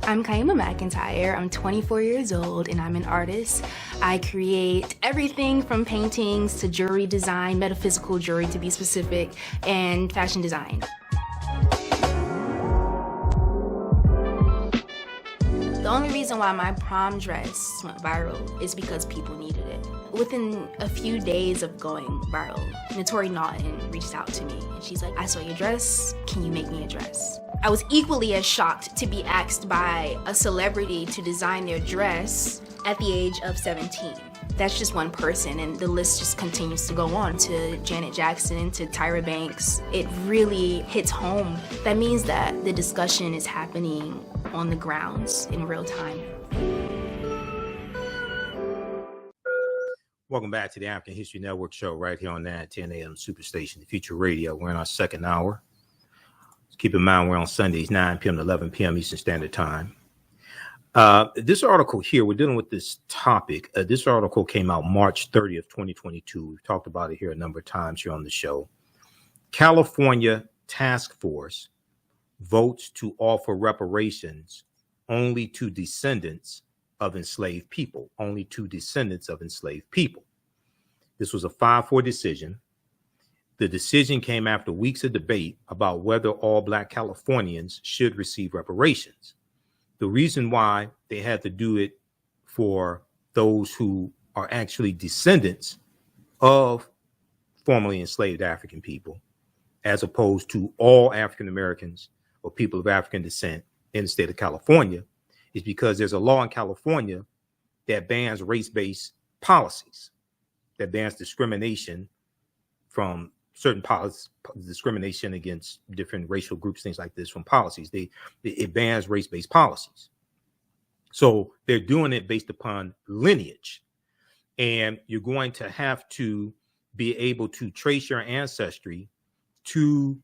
I'm Kaima McIntyre. I'm 24 years old and I'm an artist. I create everything from paintings to jewelry design, metaphysical jewelry to be specific, and fashion design. The only reason why my prom dress went viral is because people needed it. Within a few days of going viral, Notori Naughton reached out to me and she's like, I saw your dress, can you make me a dress? I was equally as shocked to be asked by a celebrity to design their dress at the age of 17. That's just one person, and the list just continues to go on to Janet Jackson, to Tyra Banks. It really hits home. That means that the discussion is happening on the grounds in real time. Welcome back to the African History Network show right here on 910 AM Superstation, the Future Radio. We're in our second hour. Keep in mind, we're on Sundays, 9 p.m. to 11 p.m. Eastern Standard Time. This article here, we're dealing with this topic. This article came out March 30th, 2022. We've talked about it here a number of times here on the show. California Task Force votes to offer reparations only to descendants of enslaved people, only to descendants of enslaved people. This was a 5-4 decision. The decision came after weeks of debate about whether all Black Californians should receive reparations. The reason why they had to do it for those who are actually descendants of formerly enslaved African people, as opposed to all African Americans or people of African descent in the state of California, is because there's a law in California that bans race-based policies, that bans discrimination from certain policies, discrimination against different racial groups, things like this from policies. It bans race-based policies. So they're doing it based upon lineage. And you're going to have to be able to trace your ancestry to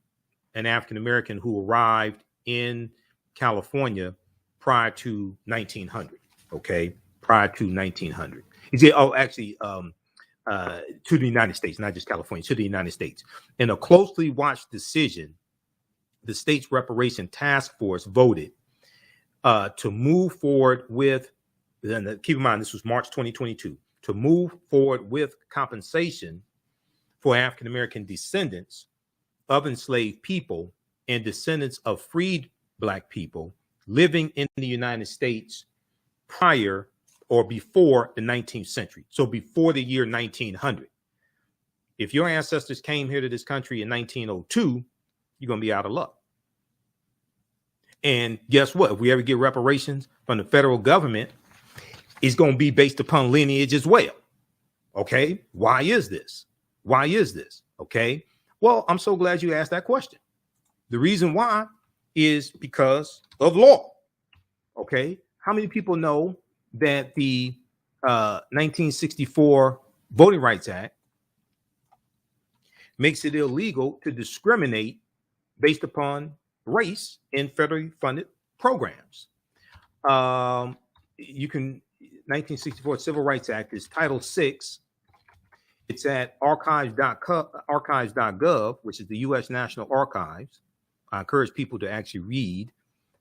an African-American who arrived in California prior to 1900, okay? Prior to 1900. You see, to the United States, not just California, to the United States. In a closely watched decision, the state's Reparations Taskforce voted to move forward with, keep in mind, this was March 2022, to move forward with compensation for African-American descendants of enslaved people and descendants of freed Black people living in the United States prior or before the 19th century. So before the year 1900. If your ancestors came here to this country in 1902, you're going to be out of luck. And guess what? If we ever get reparations from the federal government, it's going to be based upon lineage as well. Okay, why is this? Why is this? Okay, well, I'm so glad you asked that question. The reason why is because of law. Okay, how many people know that the 1964 Voting Rights Act makes it illegal to discriminate based upon race in federally funded programs? 1964 Civil Rights Act is Title VI. It's at archives.gov, which is the U.S. National Archives. I encourage people to actually read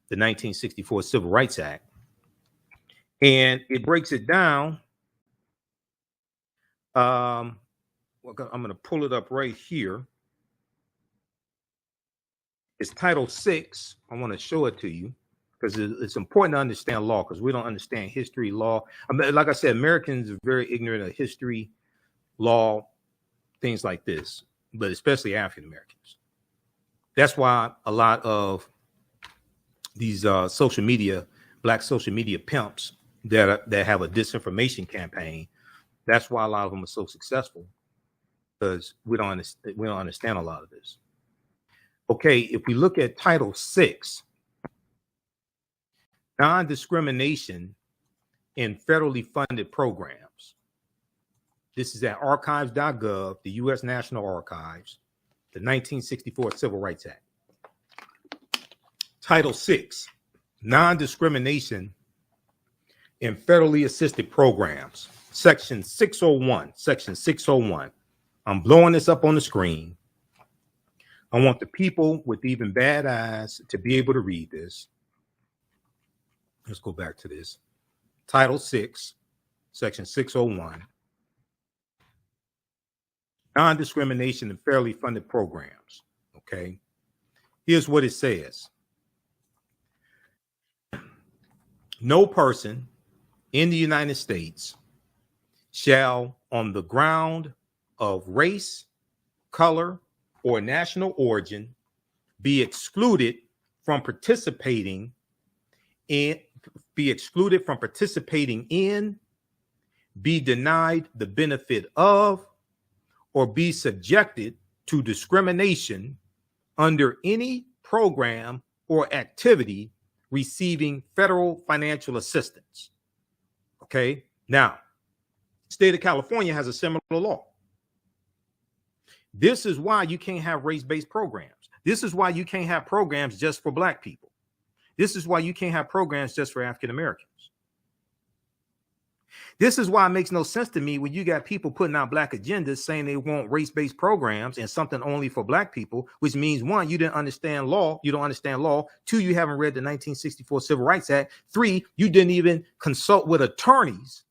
the 1964 Civil Rights Act. And it breaks it down. I'm going to pull it up right here. It's Title VI. I want to show it to you because it's important to understand law, because we don't understand history, law. I mean, like I said, Americans are very ignorant of history, law, things like this, but especially African Americans. That's why a lot of these social media, black social media pimps that have a disinformation campaign, that's why a lot of them are so successful, because we don't understand a lot of this. Okay, if we look at Title VI, non-discrimination in federally funded programs. This is at archives.gov, the U.S. National Archives, the 1964 Civil Rights Act. Title VI, non-discrimination in federally assisted programs. Section 601, Section 601. I'm blowing this up on the screen. I want the people with even bad eyes to be able to read this. Let's go back to this. Title VI, Section 601. Non-discrimination in fairly funded programs. Okay. Here's what it says. No person in the United States shall, on the ground of race, color, or national origin, be excluded from participating in, be denied the benefit of, or be subjected to discrimination under any program or activity receiving federal financial assistance. Okay, now, state of California has a similar law. This is why you can't have race-based programs. This is why you can't have programs just for black people. This is why you can't have programs just for African Americans. This is why it makes no sense to me when you got people putting out black agendas saying they want race-based programs and something only for black people, which means, one, you didn't understand law. You don't understand law. Two, you haven't read the 1964 Civil Rights Act. Three, you didn't even consult with attorneys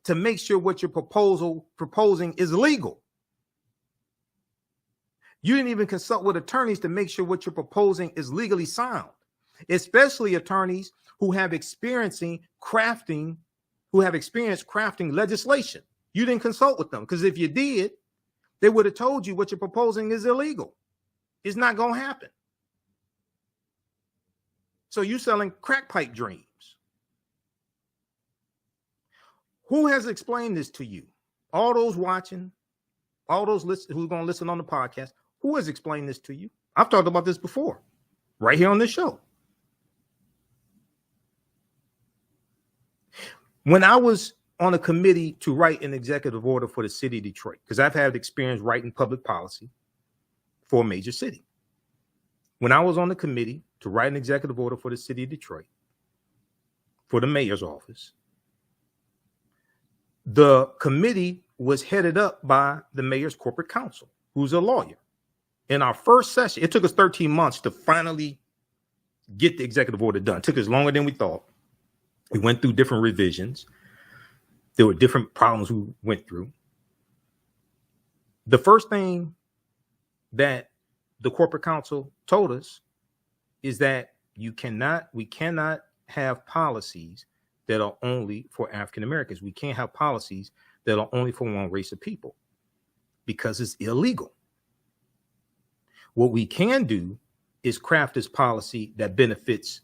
to make sure what you're proposing is legal. You didn't even consult with attorneys to make sure what you're proposing is legally sound, especially attorneys who have experience crafting legislation. You didn't consult with them, because if you did, they would have told you what you're proposing is illegal. It's not going to happen. So you're selling crack pipe dreams. Who has explained this to you? All those watching, all those who's going to listen on the podcast, who has explained this to you? I've talked about this before, right here on this show. When I was on a committee to write an executive order for the city of Detroit, because I've had experience writing public policy for a major city. When I was on the committee to write an executive order for the city of Detroit, for the mayor's office, the committee was headed up by the mayor's corporate counsel, who's a lawyer. In our first session, it took us 13 months to finally get the executive order done. It took us longer than we thought. We went through different revisions. There were different problems we went through. The first thing that the corporate counsel told us is that we cannot have policies that are only for African Americans. We can't have policies that are only for one race of people because it's illegal. What we can do is craft this policy that benefits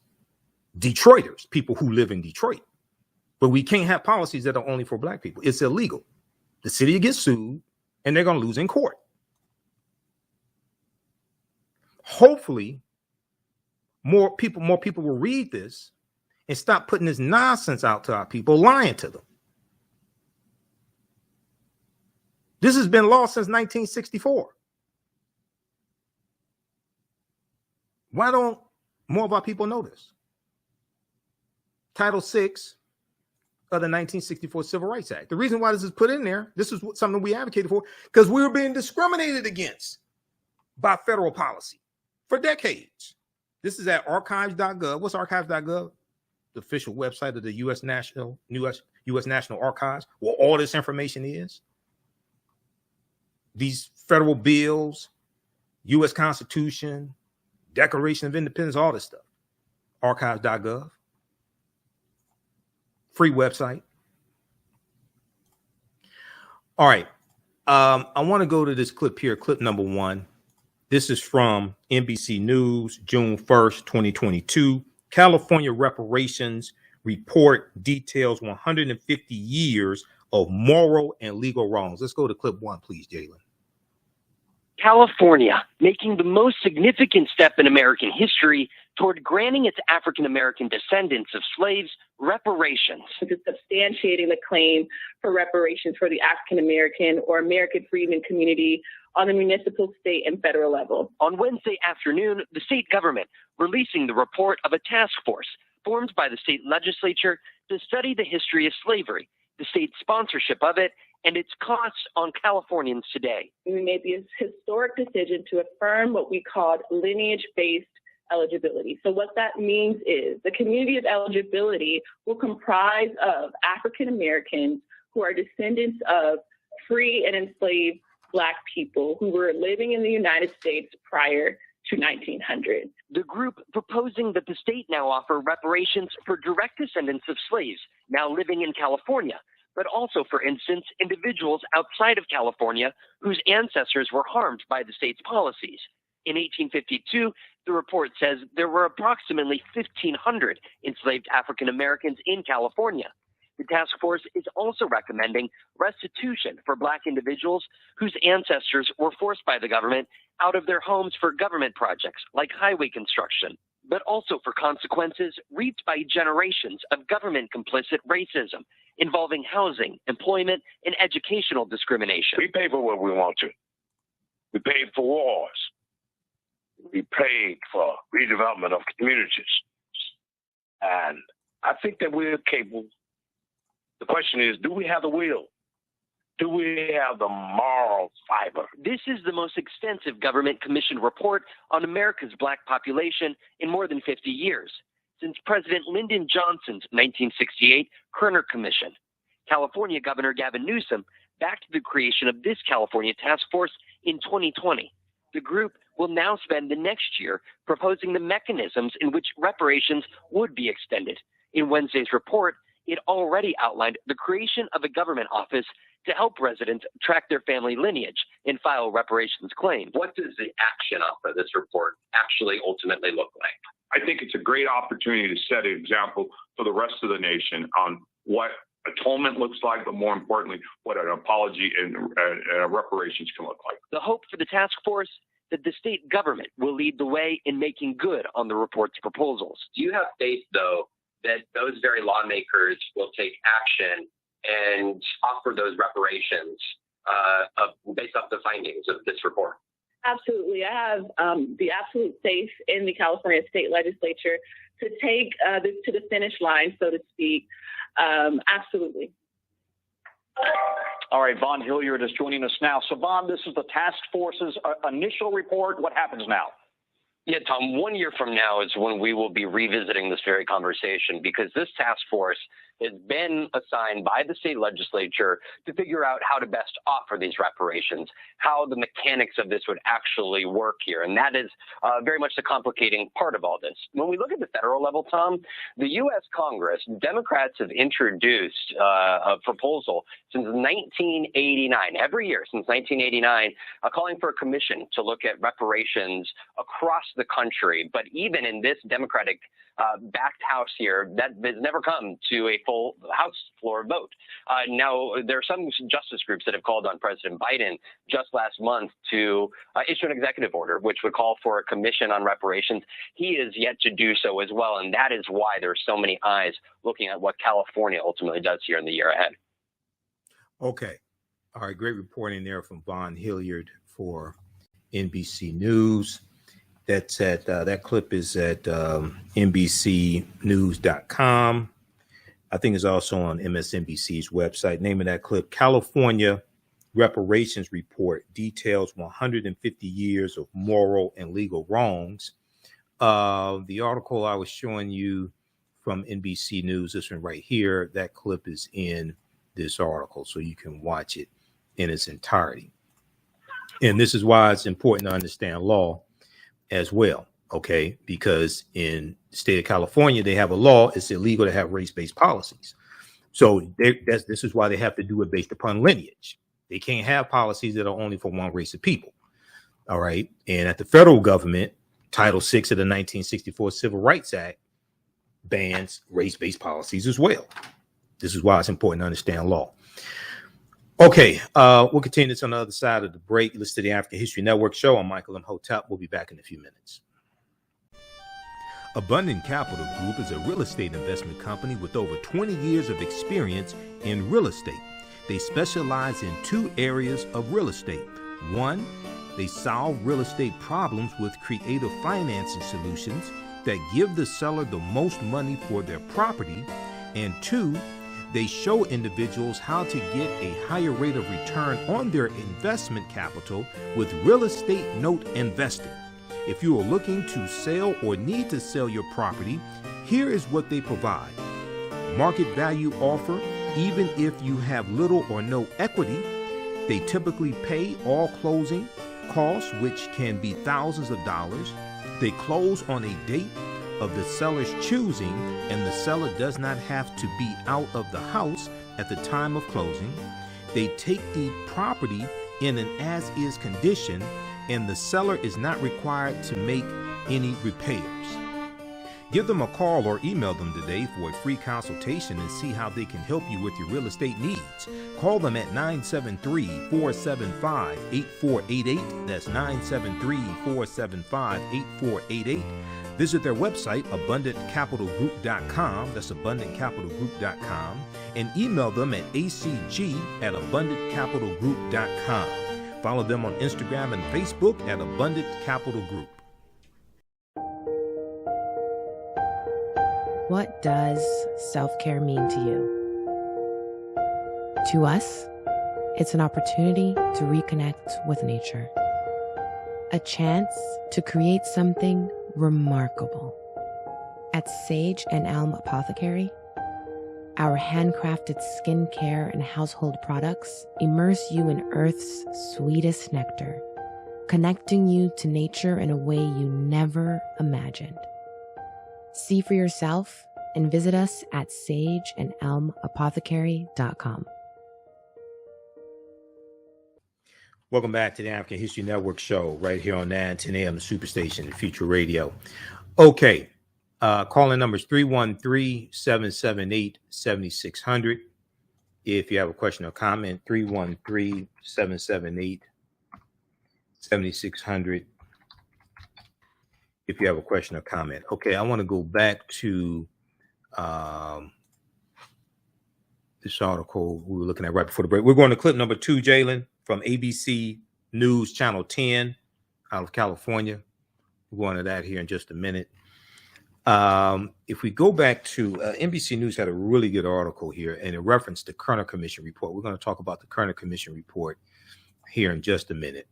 Detroiters, people who live in Detroit. But we can't have policies that are only for black people. It's illegal. The city will get sued, and they're going to lose in court. Hopefully, more people will read this and stop putting this nonsense out to our people, lying to them. This has been law since 1964. Why don't more of our people know this? Title VI of the 1964 Civil Rights Act. The reason why this is put in there, this is something we advocated for, because we were being discriminated against by federal policy for decades. This is at archives.gov. What's archives.gov? The official website of the U.S. National Archives, where all this information is. These federal bills, U.S. Constitution, Declaration of Independence, all this stuff. Archives.gov. Free website. All right. I want to go to this clip here, clip number 1. This is from NBC News, June 1st, 2022. California Reparations Report details 150 years of moral and legal wrongs. Let's go to clip 1, please, Jalen. California making the most significant step in American history toward granting its African-American descendants of slaves reparations. It's substantiating the claim for reparations for the African-American or American freedmen community on the municipal, state, and federal level. On Wednesday afternoon, the state government releasing the report of a task force formed by the state legislature to study the history of slavery, the state sponsorship of it, and its costs on Californians today. We made the historic decision to affirm what we called lineage-based eligibility. So what that means is the community of eligibility will comprise of African Americans who are descendants of free and enslaved Black people who were living in the United States prior to 1900. The group proposing that the state now offer reparations for direct descendants of slaves now living in California, but also, for instance, individuals outside of California whose ancestors were harmed by the state's policies. In 1852, the report says there were approximately 1,500 enslaved African Americans in California. The task force is also recommending restitution for Black individuals whose ancestors were forced by the government out of their homes for government projects like highway construction, but also for consequences reaped by generations of government-complicit racism involving housing, employment, and educational discrimination. We pay for what we want to. We paid for wars. We paid for redevelopment of communities. And I think that we're capable. The question is, do we have the will? Do we have the moral fiber? This is the most extensive government commission report on America's Black population in more than 50 years, since President Lyndon Johnson's 1968 Kerner Commission. California Governor Gavin Newsom backed the creation of this California task force in 2020. The group will now spend the next year proposing the mechanisms in which reparations would be extended. In Wednesday's report, it already outlined the creation of a government office to help residents track their family lineage and file reparations claims. What does the action of this report actually ultimately look like? I think it's a great opportunity to set an example for the rest of the nation on what atonement looks like, but more importantly, what an apology and reparations can look like. The hope for the task force that the state government will lead the way in making good on the report's proposals. Do you have faith, though, that those very lawmakers will take action and offer those reparations based off the findings of this report? Absolutely. I have the absolute faith in the California state legislature to take this to the finish line, so to speak. Absolutely. All right, Vaughn Hilliard is joining us now. So, Vaughn, this is the task force's initial report. What happens now? Yeah, Tom, 1 year from now is when we will be revisiting this very conversation, because this task force has been assigned by the state legislature to figure out how to best offer these reparations, how the mechanics of this would actually work here. And that is very much the complicating part of all this. When we look at the federal level, Tom, the U.S. Congress, Democrats have introduced a proposal since 1989, every year since 1989, calling for a commission to look at reparations across the country. But even in this Democratic backed House here, that has never come to a full House floor vote. Now, there are some justice groups that have called on President Biden just last month to issue an executive order, which would call for a commission on reparations. He is yet to do so as well, and that is why there's so many eyes looking at what California ultimately does here in the year ahead. Okay. All right. Great reporting there from Von Hilliard for NBC News. That's at that clip is at NBCnews.com. I think it's also on MSNBC's website. Name of that clip: California Reparations Report details 150 years of moral and legal wrongs. The article I was showing you from NBC News, this one right here, that clip is in this article, so you can watch it in its entirety. And this is why it's important to understand law as well, okay? Because in the state of California, they have a law. It's illegal to have race-based policies. So this is why they have to do it based upon lineage. They can't have policies that are only for one race of people, all right? And at the federal government, Title VI of the 1964 Civil Rights Act bans race-based policies as well. This is why it's important to understand law. Okay, we'll continue this on the other side of the break. Listen to the African History Network show. I'm Michael Imhotep. We'll be back in a few minutes. Abundant Capital Group is a real estate investment company with over 20 years of experience in real estate. They specialize in two areas of real estate. One, they solve real estate problems with creative financing solutions that give the seller the most money for their property. And two, they show individuals how to get a higher rate of return on their investment capital with real estate note investing. If you are looking to sell or need to sell your property, here is what they provide. Market value offer, even if you have little or no equity. They typically pay all closing costs, which can be thousands of dollars. They close on a date of the seller's choosing, and the seller does not have to be out of the house at the time of closing. They take the property in an as-is condition, and the seller is not required to make any repairs. Give them a call or email them today for a free consultation and see how they can help you with your real estate needs. Call them at 973-475-8488. That's 973-475-8488. Visit their website, abundantcapitalgroup.com. That's abundantcapitalgroup.com. And email them at acg@abundantcapitalgroup.com. Follow them on Instagram and Facebook at Abundant Capital Group. What does self-care mean to you? To us, it's an opportunity to reconnect with nature. A chance to create something remarkable. At Sage and Elm Apothecary, our handcrafted skincare and household products immerse you in Earth's sweetest nectar, connecting you to nature in a way you never imagined. See for yourself and visit us at sageandelmapothecary.com. Welcome back to the African History Network show right here on 910 AM, the Superstation, Future Radio. Okay, calling numbers 313-778-7600. If you have a question or comment, 313-778-7600. If you have a question or comment. Okay, I want to go back to this article we were looking at right before the break. We're going to clip number 2, Jalen, from ABC News Channel 10 out of California. We're going to that here in just a minute. If we go back to NBC News had a really good article here and it referenced the Kerner Commission Report. We're going to talk about the Kerner Commission Report here in just a minute.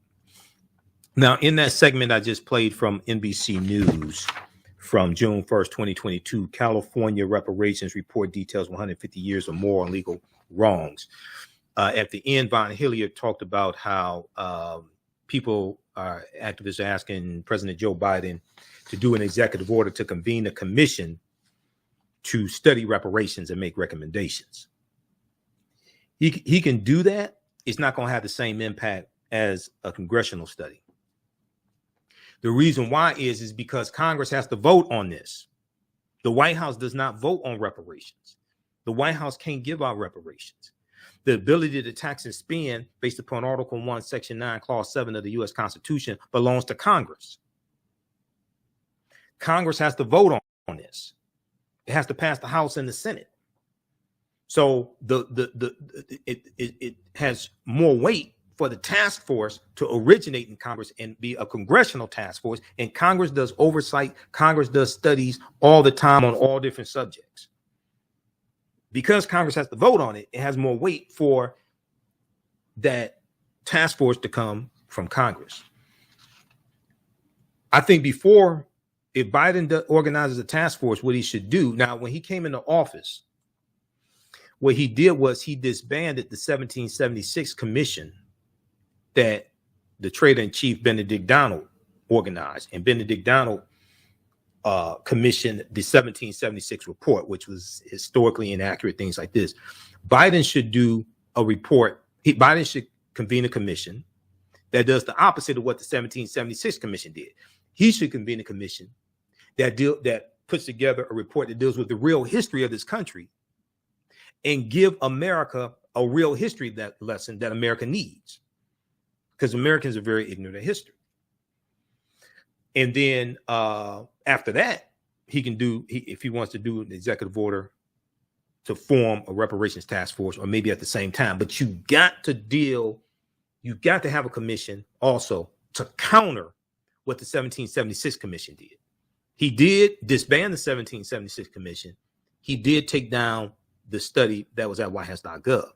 Now, in that segment I just played from NBC News from June 1st, 2022, California Reparations Report details 150 years of moral and legal wrongs. At the end, Von Hilliard talked about how activists are asking President Joe Biden to do an executive order to convene a commission to study reparations and make recommendations. He can do that. It's not going to have the same impact as a congressional study. The reason why is because Congress has to vote on this. The White House does not vote on reparations. The White House can't give out reparations. The ability to tax and spend based upon Article 1, Section 9, Clause 7 of the U.S. Constitution belongs to Congress. Congress has to vote on this. It has to pass the House and the Senate. So it has more weight for the task force to originate in Congress and be a congressional task force. And Congress does oversight. Congress does studies all the time on all different subjects. Because Congress has to vote on it, it has more weight for that task force to come from Congress. I think before, if Biden organizes a task force, what he should do, now when he came into office, what he did was he disbanded the 1776 commission that the trader-in-chief Benedict Donald organized, and Benedict Donald commissioned the 1776 report, which was historically inaccurate, things like this. Biden should do a report. Biden should convene a commission that does the opposite of what the 1776 commission did. He should convene a commission that puts together a report that deals with the real history of this country and give America a real history lesson that America needs, because Americans are very ignorant of history. And then after that, he can if he wants to do an executive order to form a reparations task force, or maybe at the same time. But you got to have a commission also to counter what the 1776 commission did. He did disband the 1776 commission. He did take down the study that was at whitehouse.gov.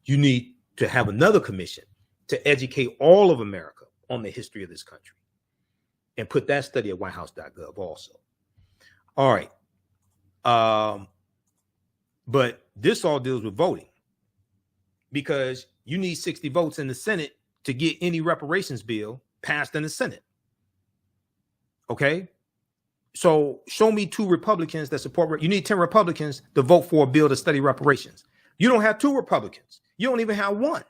You need to have another commission to educate all of America on the history of this country, and put that study at whitehouse.gov also. All right. But this all deals with voting, because you need 60 votes in the Senate to get any reparations bill passed in the Senate. Okay. So show me 2 Republicans that support. You need 10 Republicans to vote for a bill to study reparations. You don't have 2 Republicans. You don't even have 1.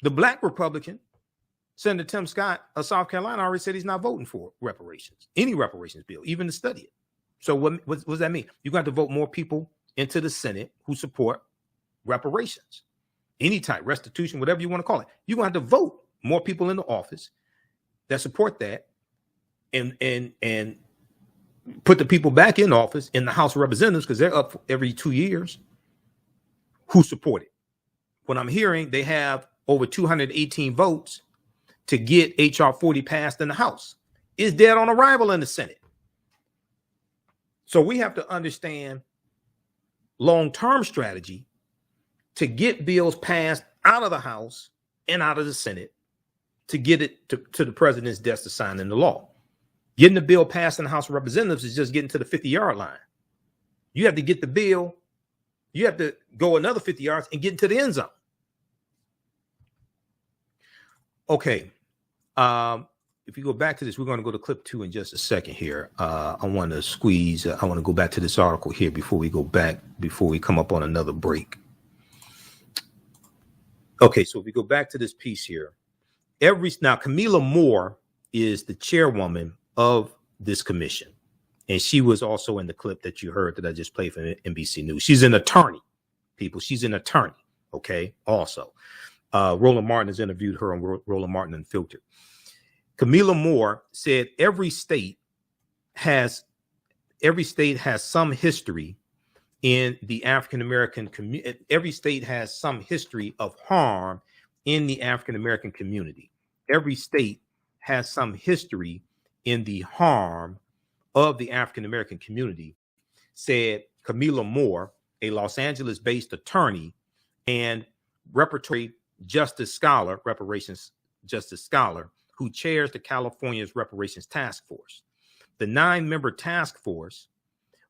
The black Republican, Senator Tim Scott of South Carolina, already said he's not voting for reparations, any reparations bill, even to study it. So what does that mean? You're going to have to vote more people into the Senate who support reparations, any type, restitution, whatever you want to call it. You're going to have to vote more people in the office that support that, and put the people back in office in the House of Representatives, because they're up every 2 years, who support it. What I'm hearing, they have over 218 votes to get H.R. 40 passed in the House. It's dead on arrival in the Senate. So we have to understand long-term strategy to get bills passed out of the House and out of the Senate to get it to the president's desk to sign into law. Getting the bill passed in the House of Representatives is just getting to the 50-yard line. You have to get the bill. You have to go another 50 yards and get into the end zone. Okay. If you go back to this, we're going to go to clip 2 in just a second here. I want to go back to this article here before we come up on another break. Okay, so if we go back to this piece here, now Camila Moore is the chairwoman of this commission, and she was also in the clip that you heard that I just played from NBC News. She's an attorney, people. She's an attorney. Okay, also. Roland Martin has interviewed her on Roland Martin Unfiltered. Camila Moore said every state has some history in the African-American community. Every state has some history of harm in the African-American community. Every state has some history in the harm of the African-American community, said Camila Moore, a Los Angeles-based attorney and reparations justice scholar, who chairs the California's Reparations Taskforce. The 9-member task force,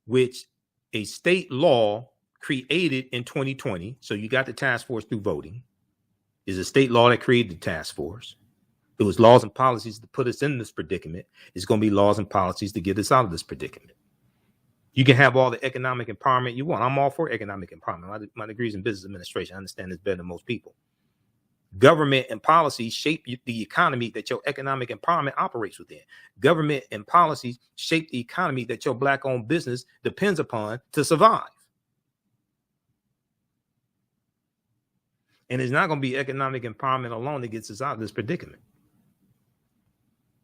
which a state law created in 2020, so you got the task force through voting, is a state law that created the task force. It was laws and policies to put us in this predicament. It's going to be laws and policies to get us out of this predicament. You can have all the economic empowerment you want. I'm all for economic empowerment. My degree is in business administration. I understand this better than most people. Government and policies shape the economy that your economic empowerment operates within. Government and policies shape the economy that your Black-owned business depends upon to survive. And it's not going to be economic empowerment alone that gets us out of this predicament,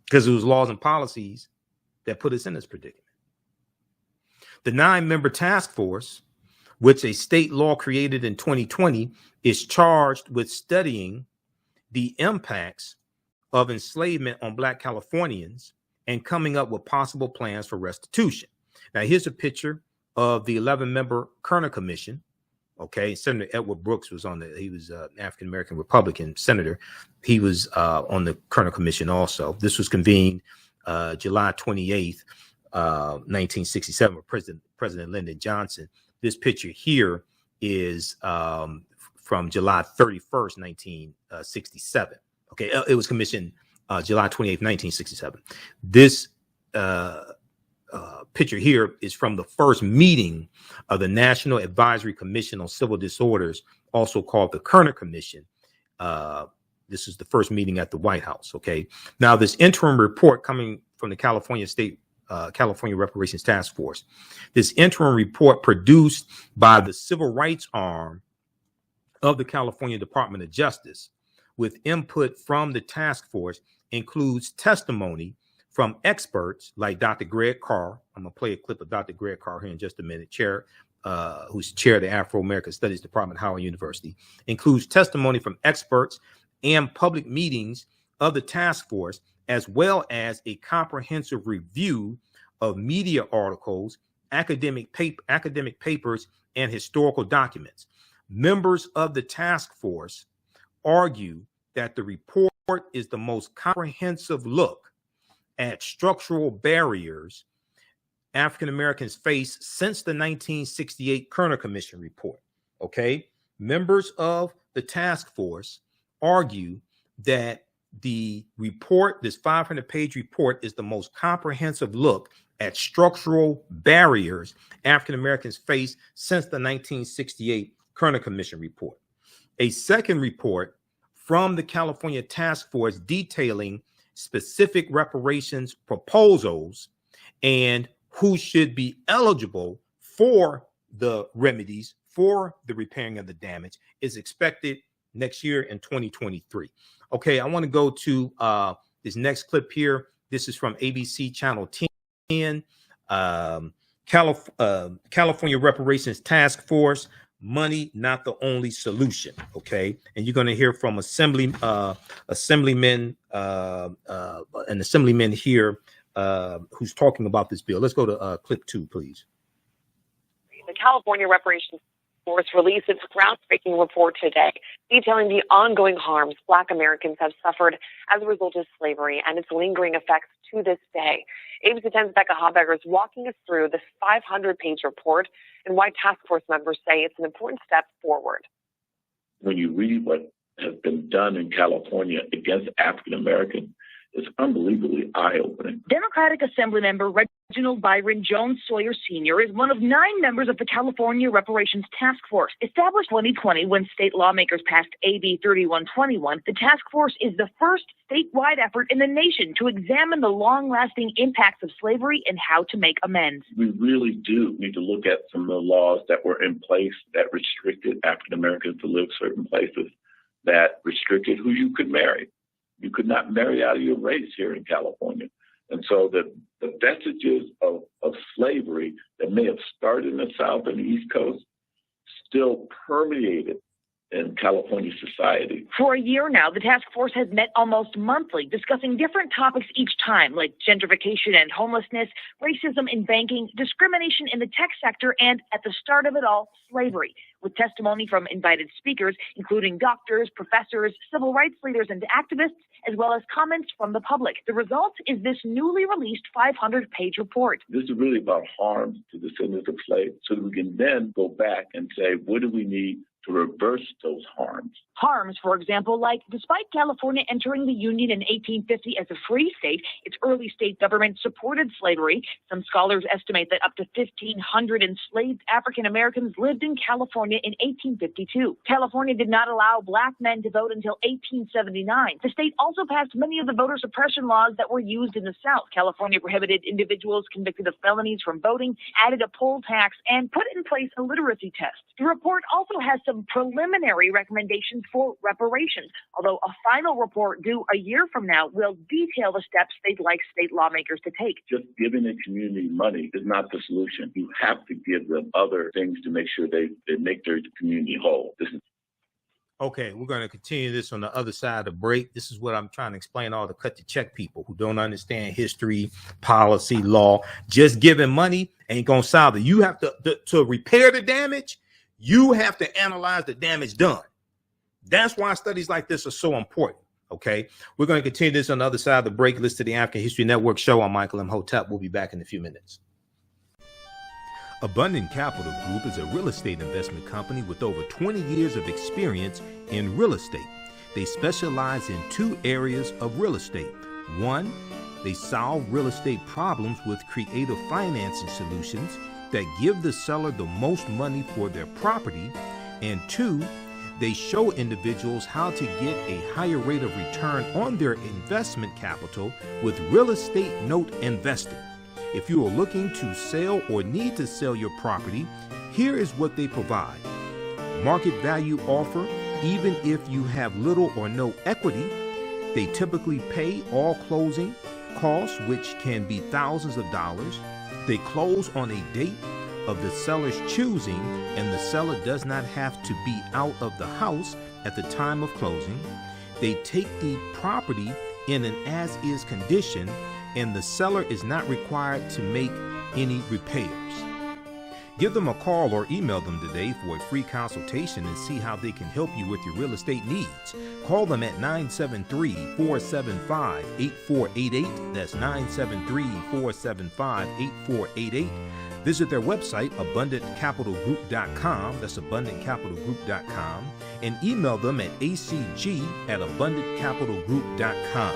because it was laws and policies that put us in this predicament. The 9-member task force, which a state law created in 2020, is charged with studying the impacts of enslavement on Black Californians and coming up with possible plans for restitution. Now, here's a picture of the 11-member Kerner Commission. Okay, Senator Edward Brooks was on he was an African-American Republican senator. He was on the Kerner Commission also. This was convened July 28th, 1967, with President Lyndon Johnson. This picture here is from July 31st, 1967. Okay, it was commissioned July 28th, 1967. This picture here is from the first meeting of the National Advisory Commission on Civil Disorders, also called the Kerner Commission. This is the first meeting at the White House. Okay, now this interim report coming from the California Reparations Taskforce. This interim report, produced by the civil rights arm of the California Department of Justice, with input from the task force, includes testimony from experts like Dr. Greg Carr. I'm going to play a clip of Dr. Greg Carr here in just a minute, who's chair of the Afro-American Studies Department at Howard University. Includes testimony from experts and public meetings of the task force, as well as a comprehensive review of media articles, academic papers, and historical documents. Members of the task force argue that the report is the most comprehensive look at structural barriers African Americans face since the 1968 Kerner Commission report. Okay, members of the task force argue that the report, this 500-page report, is the most comprehensive look at structural barriers African Americans face since the 1968 Kerner Commission report. A second report from the California Task Force detailing specific reparations proposals and who should be eligible for the remedies for the repairing of the damage is expected next year in 2023. Okay, I want to go to this next clip here. This is from ABC Channel 10. California Reparations Task Force, money not the only solution. Okay, and you're going to hear from assemblymen here who's talking about this bill. Let's go to clip 2, please. The California Reparations Taskforce released its groundbreaking report today, detailing the ongoing harms Black Americans have suffered as a result of slavery and its lingering effects to this day. ABC 10's Becca Habegger is walking us through this 500-page report and why task force members say it's an important step forward. When you read what has been done in California against African Americans, it's unbelievably eye-opening. Democratic Assemblymember Reginald Byron Jones Sawyer Sr. is one of 9 members of the California Reparations Task Force. Established 2020 when state lawmakers passed AB 3121, the task force is the first statewide effort in the nation to examine the long-lasting impacts of slavery and how to make amends. We really do need to look at some of the laws that were in place that restricted African Americans to live certain places, that restricted who you could marry. You could not marry out of your race here in California. And so the vestiges of slavery that may have started in the South and the East Coast still permeated in California society. For a year now, the task force has met almost monthly, discussing different topics each time, like gentrification and homelessness, racism in banking, discrimination in the tech sector, and at the start of it all, slavery, with testimony from invited speakers, including doctors, professors, civil rights leaders, and activists, as well as comments from the public. The result is this newly released 500-page report. This is really about harm to descendants of slaves, so that we can then go back and say, what do we need to reverse those harms. Harms, for example, like despite California entering the Union in 1850 as a free state, its early state government supported slavery. Some scholars estimate that up to 1,500 enslaved African Americans lived in California in 1852. California did not allow black men to vote until 1879. The state also passed many of the voter suppression laws that were used in the South. California prohibited individuals convicted of felonies from voting, added a poll tax, and put in place a literacy test. The report also has some preliminary recommendations for reparations, although a final report due a year from now will detail the steps they'd like state lawmakers to take. Just giving the community money is not the solution. You have to give them other things to make sure they make their community whole. Okay, we're going to continue this on the other side of the break. This is what I'm trying to explain all the cut the check people who don't understand history, policy, law. Just giving money ain't going to solve it. You have to repair the damage. You have to analyze the damage done. That's why studies like this are so important. Okay, we're going to continue this on the other side of the break. Listen to the African History Network show. I'm Michael Imhotep. We'll be back in a few minutes. Abundant Capital Group is a real estate investment company with over 20 years of experience in real estate. They specialize in two areas of real estate. One, they solve real estate problems with creative financing solutions that give the seller the most money for their property. And two, they show individuals how to get a higher rate of return on their investment capital with real estate note investing. If you are looking to sell or need to sell your property, here is what they provide. Market value offer, even if you have little or no equity. They typically pay all closing costs, which can be thousands of dollars. They close on a date of the seller's choosing, and the seller does not have to be out of the house at the time of closing. They take the property in an as-is condition, and the seller is not required to make any repairs. Give them a call or email them today for a free consultation and see how they can help you with your real estate needs. Call them at 973-475-8488. That's 973-475-8488. Visit their website, abundantcapitalgroup.com. That's abundantcapitalgroup.com. And email them at acg@abundantcapitalgroup.com.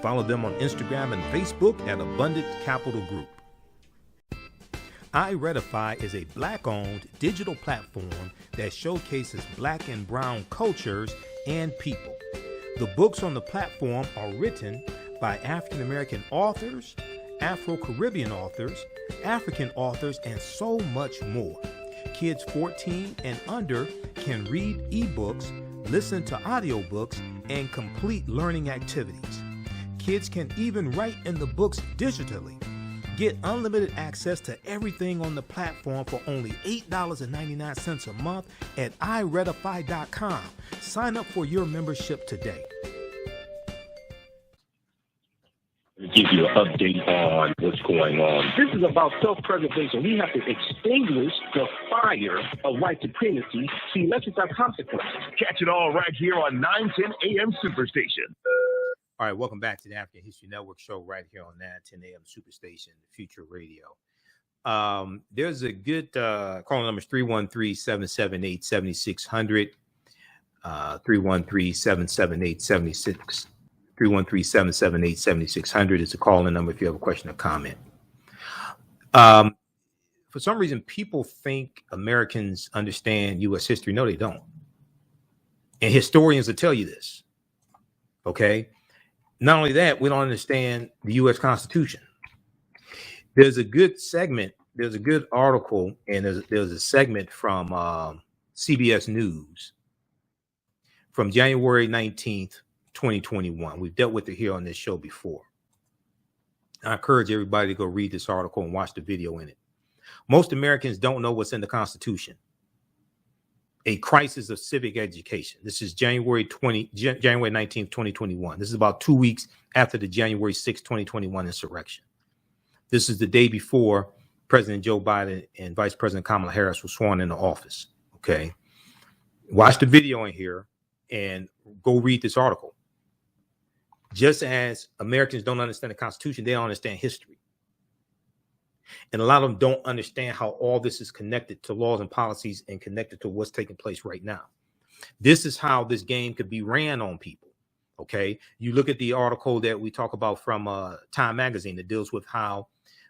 Follow them on Instagram and Facebook at Abundant Capital Group. iRedify is a Black-owned digital platform that showcases Black and Brown cultures and people. The books on the platform are written by African American authors, Afro-Caribbean authors, African authors, and so much more. Kids 14 and under can read ebooks, listen to audiobooks, and complete learning activities. Kids can even write in the books digitally. Get unlimited access to everything on the platform for only $8.99 a month at iRedify.com. Sign up for your membership today. Give you an update on what's going on. This is about self-preservation. We have to extinguish the fire of white supremacy. See, let's just have consequences. Catch it all right here on 910 AM Superstation. All right, welcome back to the African History Network show right here on 910 AM Superstation, Future Radio. There's a good call number 313-778-7600, 313-778-7600 is a call-in number if you have a question or comment. For some reason, people think Americans understand U.S. history. No, they don't. And historians will tell you this, okay? Not only that, we don't understand the U.S. Constitution. There's a good segment, there's a good article, and there's a segment from CBS News from January 19th, 2021. We've dealt with it here on this show before. I encourage everybody to go read this article and watch the video in it. Most Americans don't know what's in the Constitution. A crisis of civic education. This is January 19th, 2021. This is about 2 weeks after the January 6th, 2021 insurrection. This is the day before President Joe Biden and Vice President Kamala Harris were sworn into office. Okay. Watch the video in here and go read this article. Just as Americans don't understand the Constitution, they don't understand history. And a lot of them don't understand how all this is connected to laws and policies and connected to what's taking place right now. This is how this game could be ran on people. Okay. You look at the article that we talk about from Time Magazine that deals with how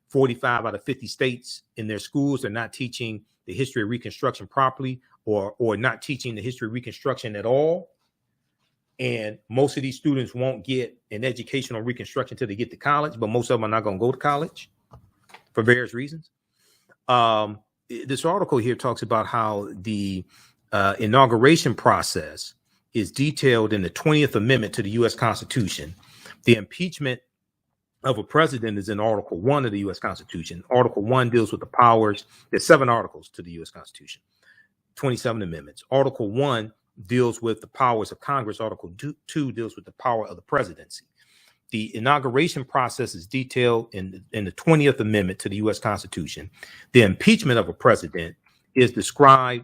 45 out of 50 states in their schools are not teaching the history of Reconstruction properly, or not teaching the history of Reconstruction at all. And most of these students won't get an education on Reconstruction until they get to college, but most of them are not going to go to college for various reasons. This article here talks about how the inauguration process is detailed in the 20th Amendment to the U.S. Constitution. The impeachment of a president is in Article 1 of the U.S. Constitution. Article 1 deals with the powers. There's 7 articles to the U.S. Constitution, 27 amendments. Article 1 deals with the powers of Congress. Article 2 deals with the power of the presidency. The inauguration process is detailed in the 20th Amendment to the U.S. Constitution. The impeachment of a president is described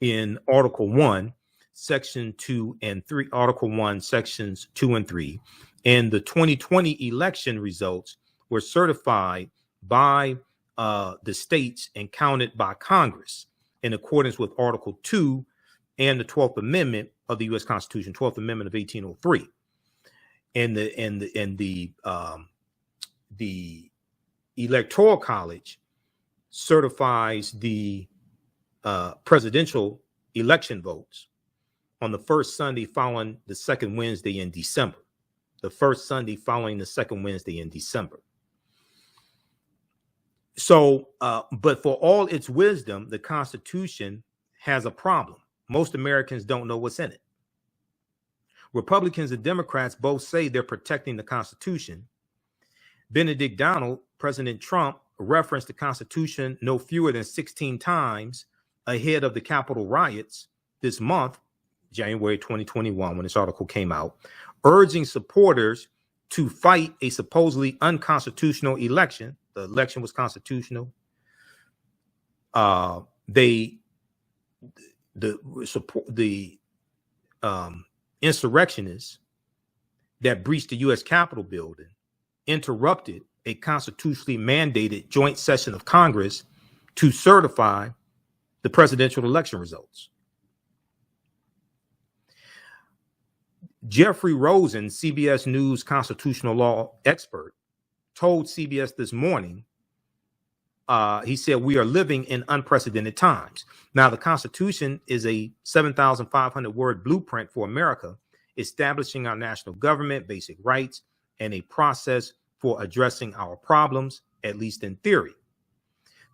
in Article 1, Section 2 and 3, Article 1, Sections 2 and 3. And the 2020 election results were certified by the states and counted by Congress in accordance with Article 2 and the 12th Amendment of the U.S. Constitution, 12th Amendment of 1803. And the Electoral College certifies the presidential election votes on the first Sunday following the second Wednesday in December. The first Sunday following the second Wednesday in December. So, but for all its wisdom, the Constitution has a problem. Most Americans don't know what's in it. Republicans and Democrats both say they're protecting the Constitution. Benedict Donald, President Trump, referenced the Constitution no fewer than 16 times ahead of the Capitol riots this month, January 2021, when this article came out, urging supporters to fight a supposedly unconstitutional election. The election was constitutional. The insurrectionists that breached the U.S. Capitol building interrupted a constitutionally mandated joint session of Congress to certify the presidential election results. Jeffrey Rosen, CBS News constitutional law expert, told CBS this morning, he said, we are living in unprecedented times. Now, the Constitution is a 7,500 word blueprint for America, establishing our national government, basic rights, and a process for addressing our problems, at least in theory.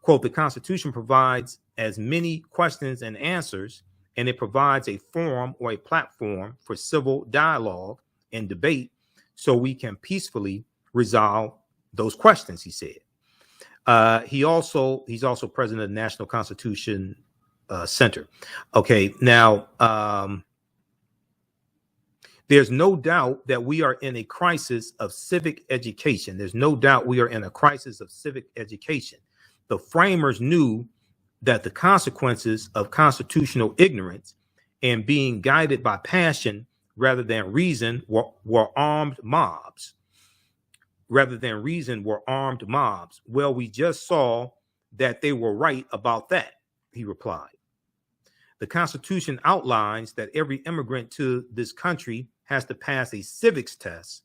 Quote, the Constitution provides as many questions and answers, and it provides a forum or a platform for civil dialogue and debate so we can peacefully resolve those questions, he said. He's also president of the National Constitution Center. Okay, now there's no doubt that we are in a crisis of civic education. There's no doubt we are in a crisis of civic education. The framers knew that the consequences of constitutional ignorance and being guided by passion rather than reason were armed mobs. Rather than reason were armed mobs. Well, we just saw that they were right about that, he replied. The Constitution outlines that every immigrant to this country has to pass a civics test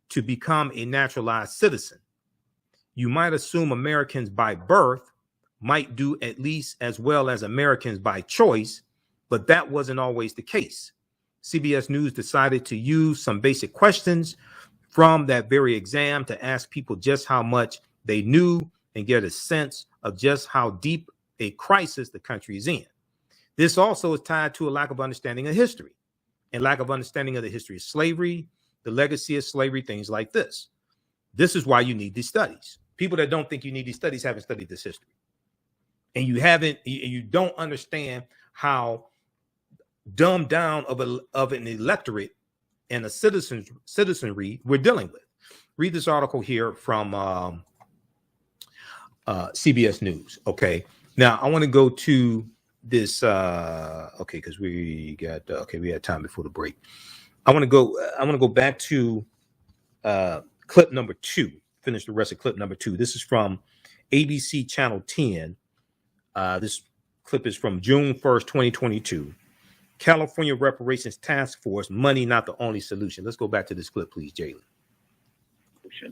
to become a naturalized citizen. You might assume Americans by birth might do at least as well as Americans by choice, but that wasn't always the case. CBS News decided to use some basic questions from that very exam to ask people just how much they knew and get a sense of just how deep a crisis the country is in. This also is tied to a lack of understanding of history and lack of understanding of the history of slavery, the legacy of slavery, things like this. This is why you need these studies. People that don't think you need these studies haven't studied this history. And you don't understand how dumbed down of an electorate and a citizenry we're dealing with. Read this article here from CBS News. Okay, now I want to go to this. Because we had time before the break. I want to go back to clip number 2 finish the rest of clip number 2. This is from ABC Channel 10. This clip is from June 1st, 2022. California Reparations Taskforce, money not the only solution. Let's go back to this clip, please, Jalen.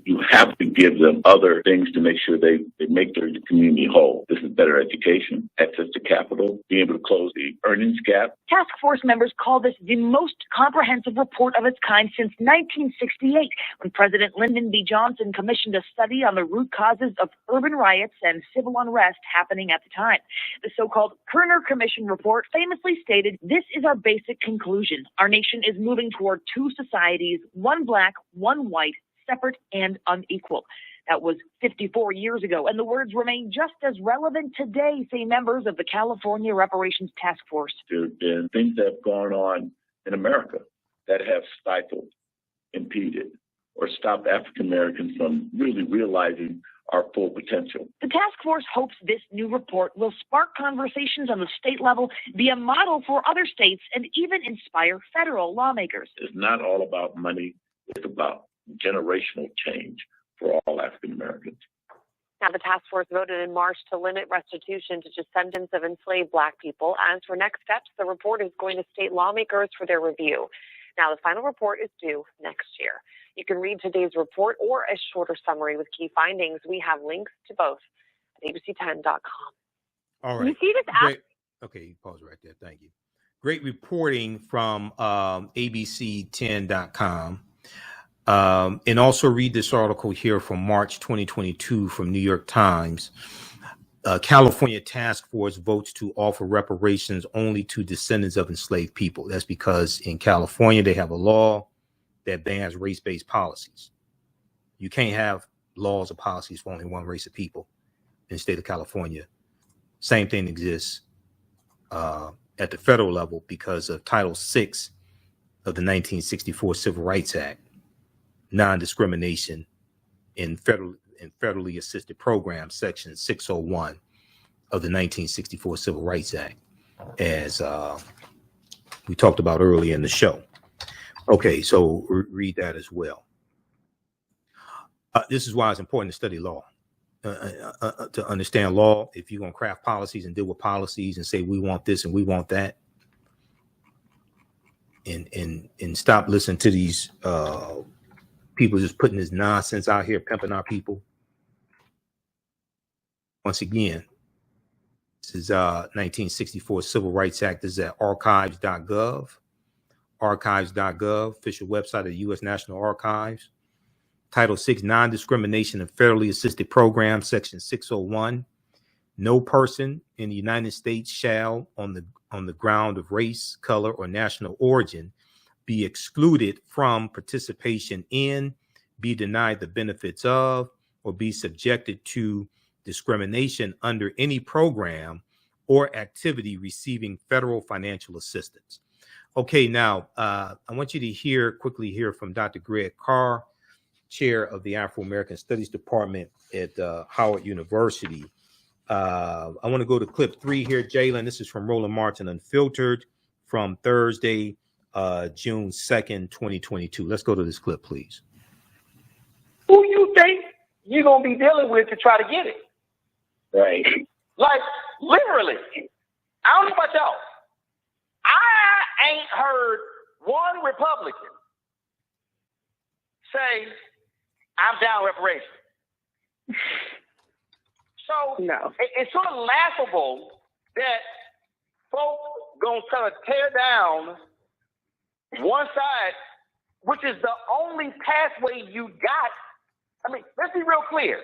You have to give them other things to make sure they make their community whole. This is better education, access to capital, being able to close the earnings gap. Task force members call this the most comprehensive report of its kind since 1968, when President Lyndon B. Johnson commissioned a study on the root causes of urban riots and civil unrest happening at the time. The so-called Kerner Commission Report famously stated, "This is our basic conclusion. Our nation is moving toward two societies, one black, one white, separate and unequal." That was 54 years ago, and the words remain just as relevant today, say members of the California Reparations Task Force. There have been things that have gone on in America that have stifled, impeded, or stopped African Americans from really realizing our full potential. The task force hopes this new report will spark conversations on the state level, be a model for other states, and even inspire federal lawmakers. It's not all about money. It's about generational change for all African Americans. Now, the task force voted in March to limit restitution to descendants of enslaved Black people. As for next steps, the report is going to state lawmakers for their review. Now, the final report is due next year. You can read today's report or a shorter summary with key findings. We have links to both at abc10.com. All right. You see this app? Great. Okay, pause right there. Thank you. Great reporting from abc10.com. And also read this article here from March 2022 from New York Times. California task force votes to offer reparations only to descendants of enslaved people. That's because in California, they have a law that bans race-based policies. You can't have laws or policies for only one race of people in the state of California. Same thing exists at the federal level because of Title VI of the 1964 Civil Rights Act. Non-discrimination in federally assisted programs, section 601 of the 1964 Civil Rights Act, as we talked about earlier in the show. Okay, so read that as well. This is why it's important to study law, to understand law. If you're going to craft policies and deal with policies and say we want this and we want that, and stop listening to these people just putting this nonsense out here, pimping our people. Once again, this is 1964 Civil Rights Act. This is at archives.gov. Archives.gov, official website of the U.S. National Archives. Title VI, non-discrimination in federally assisted programs, section 601. No person in the United States shall, on the ground of race, color, or national origin, be excluded from participation in, be denied the benefits of, or be subjected to discrimination under any program or activity receiving federal financial assistance. Okay, now I want you to quickly hear from Dr. Greg Carr, chair of the Afro-American Studies Department at Howard University. I want to go to clip 3 here, Jalen. This is from Roland Martin Unfiltered from Thursday, June 2nd, 2022. Let's go to this clip, please. Who you think you're going to be dealing with to try to get it? Right. Like, literally. I don't know about y'all. I ain't heard one Republican say, I'm down reparations. So no. It's sort of laughable that folks going to try to tear down one side, which is the only pathway you got. I mean, let's be real clear.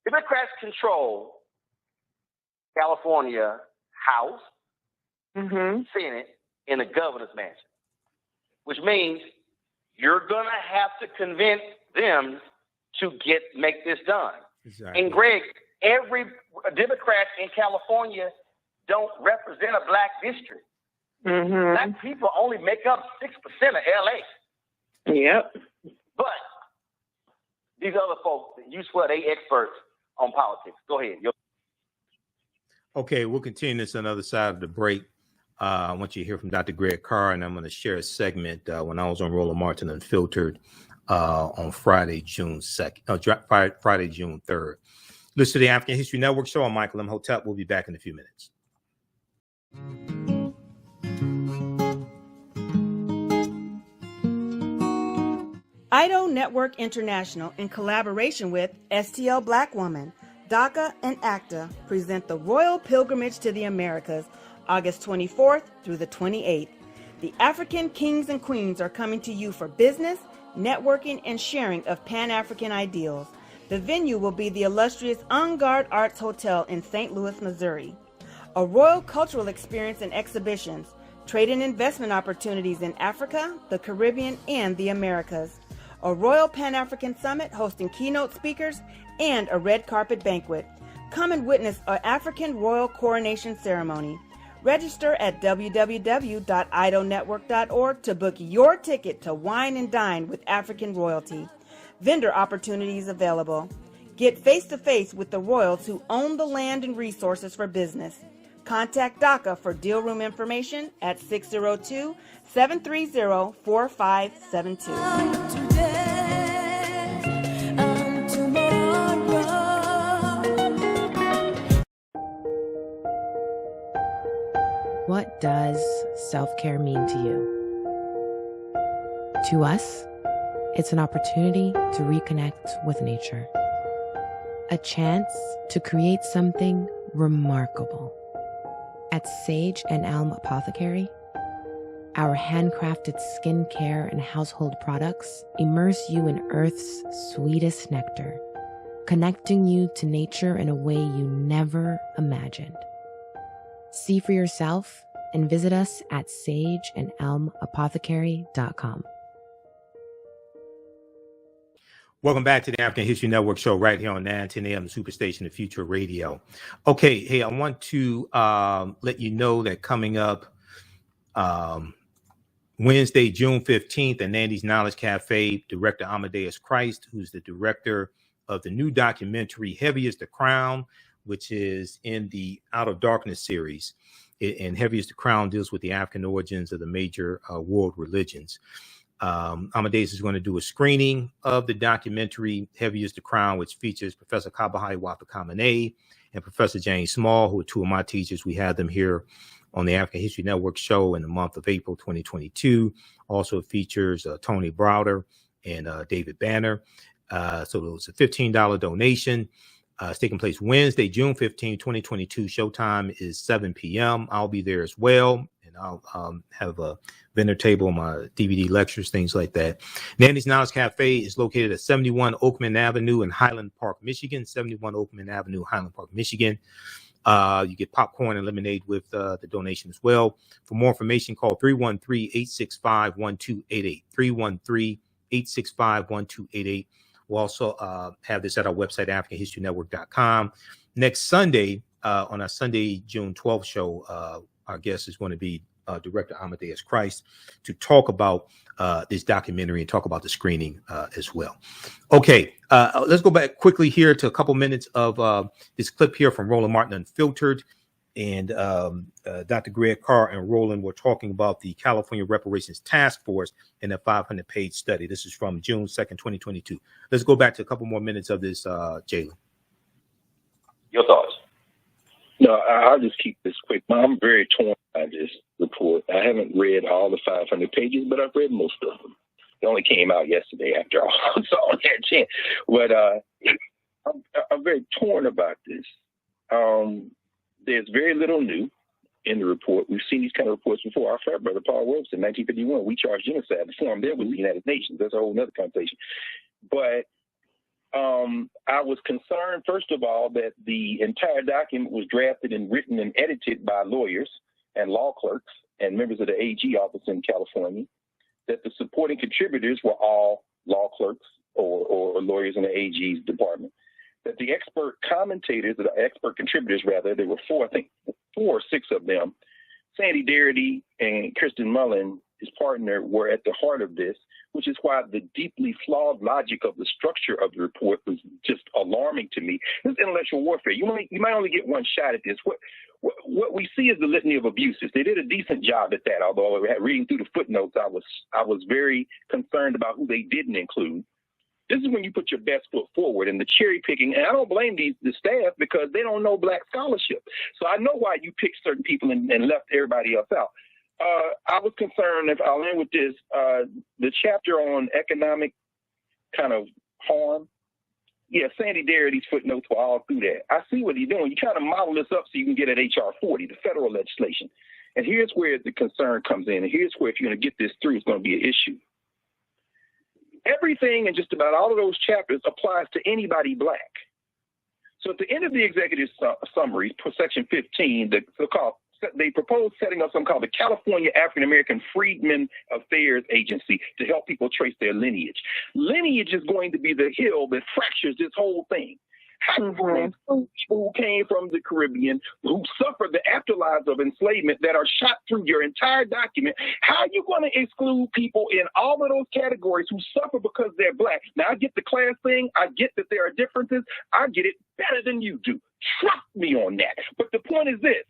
Democrats control California House, Senate, and the governor's mansion, which means you're going to have to convince them to make this done. Exactly. And Greg, every Democrat in California don't represent a black district. Black people only make up 6% of LA. Yep. But these other folks, you swear they experts on politics. Go ahead. Okay, we'll continue this on the other side of the break. I want you to hear from Dr. Greg Carr, and I'm going to share a segment when I was on Roland Martin Unfiltered on Friday, June 2nd, Friday, June 3rd. Listen to the African History Network show. I'm Michael Imhotep. We'll be back in a few minutes. IDO Network International, in collaboration with STL Black Woman, DACA, and ACTA, present the Royal Pilgrimage to the Americas, August 24th through the 28th. The African kings and queens are coming to you for business, networking, and sharing of Pan-African ideals. The venue will be the illustrious En Garde Arts Hotel in St. Louis, Missouri. A royal cultural experience and exhibitions, trade and investment opportunities in Africa, the Caribbean, and the Americas. A Royal Pan-African Summit hosting keynote speakers, and a red carpet banquet. Come and witness an African royal coronation ceremony. Register at www.idonetwork.org to book your ticket to wine and dine with African royalty. Vendor opportunities available. Get face-to-face with the royals who own the land and resources for business. Contact DACA for deal room information at 602-730-4572. What does self-care mean to you? To us, it's an opportunity to reconnect with nature. A chance to create something remarkable. At Sage and Elm Apothecary, our handcrafted skincare and household products immerse you in Earth's sweetest nectar, connecting you to nature in a way you never imagined. See for yourself and visit us at sageandelmapothecary.com. Welcome back to the African History Network show right here on 910 AM, the Superstation of Future Radio. Okay, hey, I want to let you know that coming up Wednesday, June 15th at Nandy's Knowledge Cafe, Director Amadeuz Christ, who's the director of the new documentary Heavy is the Crown, which is in the Out of Darkness series. And Heavy is the Crown deals with the African origins of the major world religions. Amadeus is going to do a screening of the documentary Heavy is the Crown, which features Professor Kabahai Wapakamane and Professor James Small, who are two of my teachers. We had them here on the African History Network show in the month of April 2022. Also features Tony Browder and David Banner. So it's a $15 donation. It's taking place Wednesday, June 15, 2022. Showtime is 7 p.m. I'll be there as well. And I'll have a vendor table, my DVD lectures, things like that. Nandy's Knowledge Cafe is located at 71 Oakman Avenue in Highland Park, Michigan. 71 Oakman Avenue, Highland Park, Michigan. You get popcorn and lemonade with the donation as well. For more information, call 313-865-1288. 313-865-1288. We'll also have this at our website, AfricanHistoryNetwork.com. Next Sunday, on our Sunday, June 12th show, our guest is going to be Director Amadeuz Christ to talk about this documentary and talk about the screening as well. Okay, let's go back quickly here to a couple minutes of this clip here from Roland Martin Unfiltered. And Dr. Greg Carr and Roland were talking about the California Reparations Taskforce in a 500-page study. This is from June 2nd, 2022. Let's go back to a couple more minutes of this, Jalen. Your thoughts? No, I'll just keep this quick. I'm very torn by this report. I haven't read all the 500 pages, but I've read most of them. It only came out yesterday after all, so I had a chance. But I'm very torn about this. There's very little new in the report. We've seen these kind of reports before. Our frat brother, Paul Robeson, in 1951, we charged genocide. The form there was the United Nations. That's a whole other conversation. But I was concerned, first of all, that the entire document was drafted and written and edited by lawyers and law clerks and members of the AG office in California, that the supporting contributors were all law clerks or lawyers in the AG's department, that the expert commentators, the expert contributors rather, there were four, I think 4 or 6 of them, Sandy Darity and Kirsten Mullen, his partner, were at the heart of this, which is why the deeply flawed logic of the structure of the report was just alarming to me. This is intellectual warfare. You might only get one shot at this. what we see is the litany of abuses. They did a decent job at that, although reading through the footnotes, I was very concerned about who they didn't include. This is when you put your best foot forward, and the cherry picking, and I don't blame the staff because they don't know black scholarship. So I know why you picked certain people and left everybody else out. I was concerned, if I'll end with this, the chapter on economic kind of harm. Yeah, Sandy Dare, these footnotes were all through that. I see what he's doing. You try to model this up so you can get at H.R. 40, the federal legislation. And here's where the concern comes in. And here's where, if you're going to get this through, it's going to be an issue. Everything in just about all of those chapters applies to anybody black. So at the end of the executive summary, section 15, they proposed setting up something called the California African American Freedmen Affairs Agency to help people trace their lineage. Lineage is going to be the hill that fractures this whole thing. People who came from the Caribbean, who suffered the afterlives of enslavement that are shot through your entire document. How are you going to exclude people in all of those categories who suffer because they're black? Now, I get the class thing. I get that there are differences. I get it better than you do. Trust me on that. But the point is this.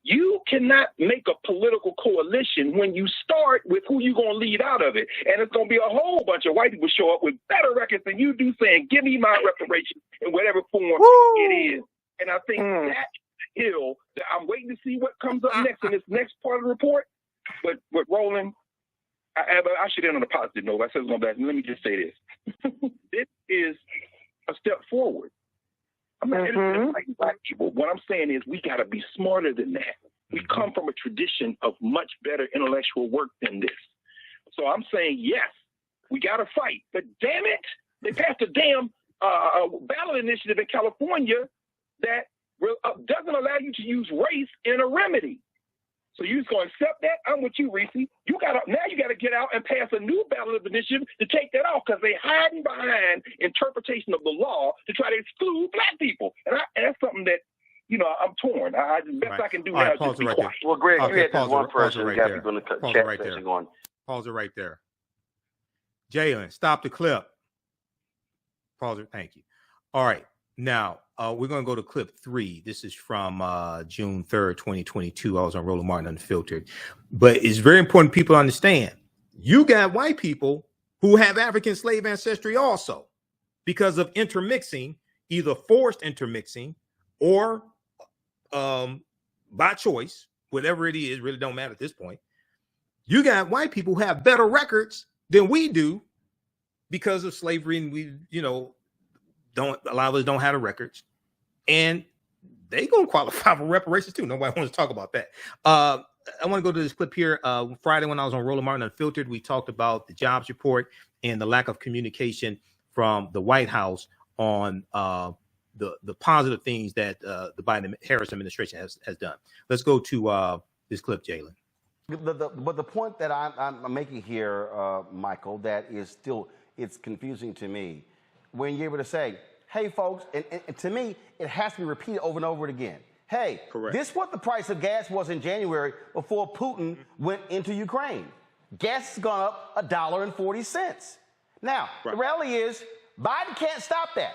You cannot make a political coalition when you start with who you're going to lead out of it. And it's going to be a whole bunch of white people show up with better records than you do saying, give me my reparations in whatever form it is. And I think that hill that I'm waiting to see what comes up next in this next part of the report. But Roland, I should end on a positive note. I said it was going back. Let me just say this. This is a step forward. I'm not innocent like black people. What I'm saying is we got to be smarter than that. We come from a tradition of much better intellectual work than this. So I'm saying, yes, we got to fight. But damn it, they passed a damn ballot initiative in California that doesn't allow you to use race in a remedy. So you're just going to accept that? I'm with you, Reese. Now you got to get out and pass a new ballot initiative to take that off because they're hiding behind interpretation of the law to try to exclude black people. And that's something that, I'm torn. The best I can do now is just be quiet. Well, Greg, you had this one person who got people in the chat section going. Pause it right there. Jalen, stop the clip. Pause it. Thank you. All right. Now, we're going to go to clip 3. This is from June 3rd, 2022. I was on Roland Martin Unfiltered. But it's very important people understand. You got white people who have African slave ancestry also because of intermixing, either forced intermixing or by choice, whatever it is, really don't matter at this point. You got white people who have better records than we do because of slavery, and we, a lot of us don't have the records, and they gonna qualify for reparations too. Nobody wants to talk about that. I want to go to this clip here. Friday, when I was on Roland Martin Unfiltered, we talked about the jobs report and the lack of communication from the White House on the positive things that the Biden-Harris administration has done. Let's go to this clip, Jalen. But the point that I'm making here, Michael, that is still, it's confusing to me. When you're able to say, hey, folks, and to me, it has to be repeated over and over again. Hey, this is what the price of gas was in January before Putin went into Ukraine. Gas has gone up $1.40. Now, the reality is Biden can't stop that.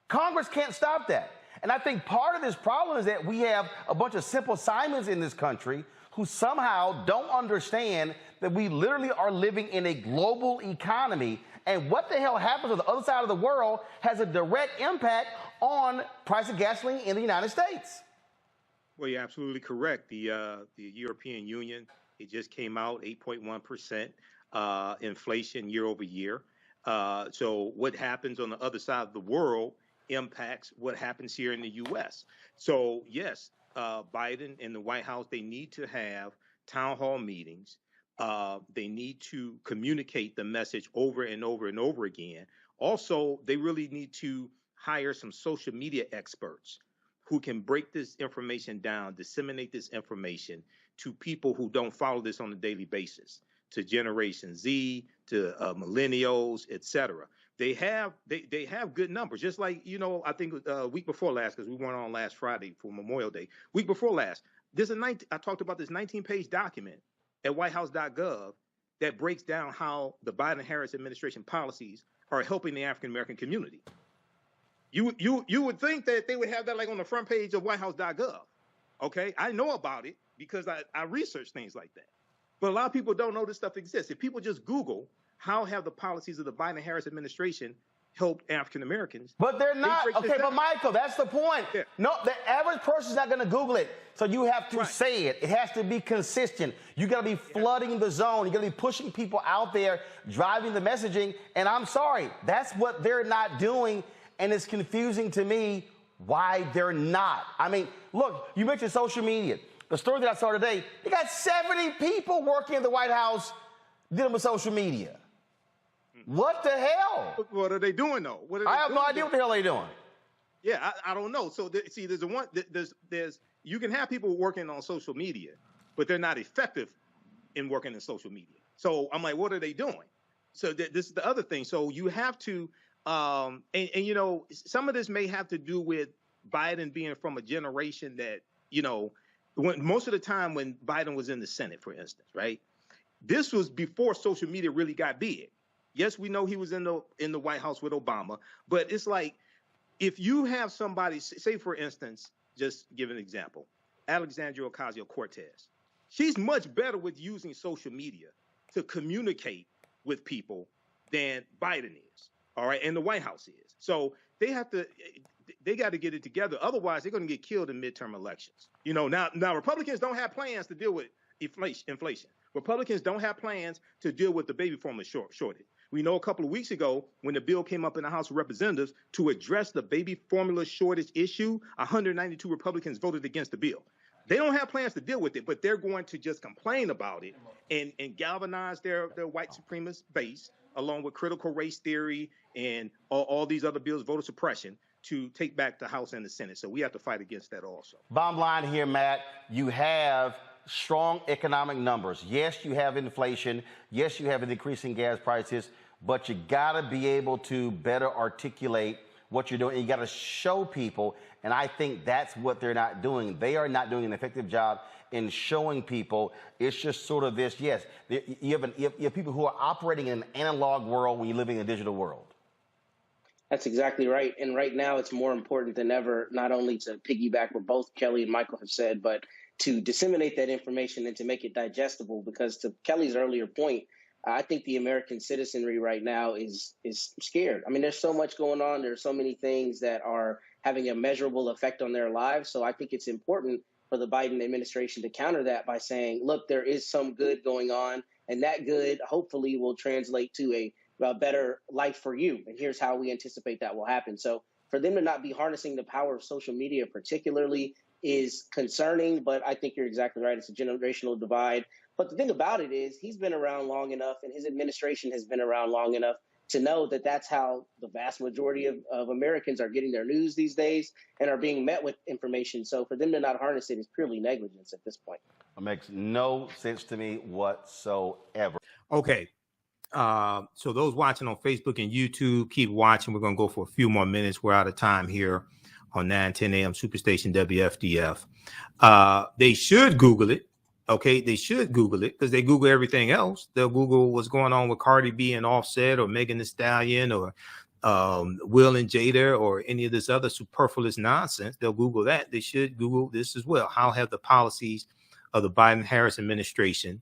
Congress can't stop that. And I think part of this problem is that we have a bunch of simple Simons in this country who somehow don't understand that we literally are living in a global economy. And what the hell happens on the other side of the world has a direct impact on price of gasoline in the United States. Well, you're absolutely correct. The European Union, it just came out 8.1% inflation year over year. So what happens on the other side of the world impacts what happens here in the U.S. So, yes, Biden and the White House, they need to have town hall meetings. They need to communicate the message over and over and over again. Also, they really need to hire some social media experts who can break this information down, disseminate this information to people who don't follow this on a daily basis, to Generation Z, to millennials, etc. They have good numbers, just like, I think week before last, because we went on last Friday for Memorial Day. Week before last, I talked about this 19-page document at whitehouse.gov that breaks down how the Biden-Harris administration policies are helping the African-American community. You would think that they would have that like on the front page of whitehouse.gov. Okay, I know about it because I research things like that. But a lot of people don't know this stuff exists. If people just Google how have the policies of the Biden-Harris administration helped African Americans, but they're not. Okay, but Michael, that's the point. Yeah. No, the average person's not going to Google it. So you have to say it. It has to be consistent. You got to be flooding the zone. You got to be pushing people out there, driving the messaging. And I'm sorry, that's what they're not doing. And it's confusing to me why they're not. I mean, look, you mentioned social media. The story that I saw today, they got 70 people working in the White House dealing with social media. What the hell? What are they doing though? I have no idea what the hell they're doing. Yeah, I don't know. So see, there's you can have people working on social media, but they're not effective in working in social media. So I'm like, what are they doing? So this is the other thing. So you have to, and you know, some of this may have to do with Biden being from a generation that, you know, when most of the time when Biden was in the Senate, for instance, right? This was before social media really got big. Yes, we know he was in the White House with Obama, but it's like if you have somebody, say for instance, just give an example, Alexandria Ocasio-Cortez. She's much better with using social media to communicate with people than Biden is. All right, and the White House is. So they got to get it together. Otherwise, they're going to get killed in midterm elections. You know, now Republicans don't have plans to deal with inflation. Republicans don't have plans to deal with the baby formula shortage. We know a couple of weeks ago when the bill came up in the House of Representatives to address the baby formula shortage issue, 192 Republicans voted against the bill. They don't have plans to deal with it, but they're going to just complain about it and galvanize their white supremacist base, along with critical race theory and all these other bills, voter suppression, to take back the House and the Senate. So we have to fight against that also. Bottom line here, Matt, you have strong economic numbers. Yes, you have inflation. Yes, you have an increase in gas prices, but you got to be able to better articulate what you're doing. You got to show people, and I think that's what they're not doing. They are not doing an effective job in showing people. It's just sort of this, yes, you have people who are operating in an analog world when you're living in a digital world. That's exactly right. And right now it's more important than ever, not only to piggyback what both Kelly and Michael have said, but to disseminate that information and to make it digestible. Because to Kelly's earlier point, I think the American citizenry right now is scared. I mean, there's so much going on. There's so many things that are having a measurable effect on their lives. So I think it's important for the Biden administration to counter that by saying, look, there is some good going on, and that good hopefully will translate to a better life for you. And here's how we anticipate that will happen. So for them to not be harnessing the power of social media particularly is concerning, but I think you're exactly right. It's a generational divide. But the thing about it is he's been around long enough and his administration has been around long enough to know that that's how the vast majority of Americans are getting their news these days and are being met with information. So for them to not harness it is purely negligence at this point. It makes no sense to me whatsoever. Okay. So those watching on Facebook and YouTube, keep watching. We're going to go for a few more minutes. We're out of time here on 9:10 a.m. Superstation WFDF. They should Google it. Okay, they should Google it because they Google everything else. They'll Google what's going on with Cardi B and Offset or Megan Thee Stallion or Will and Jada or any of this other superfluous nonsense. They'll Google that. They should Google this as well. How have the policies of the Biden-Harris administration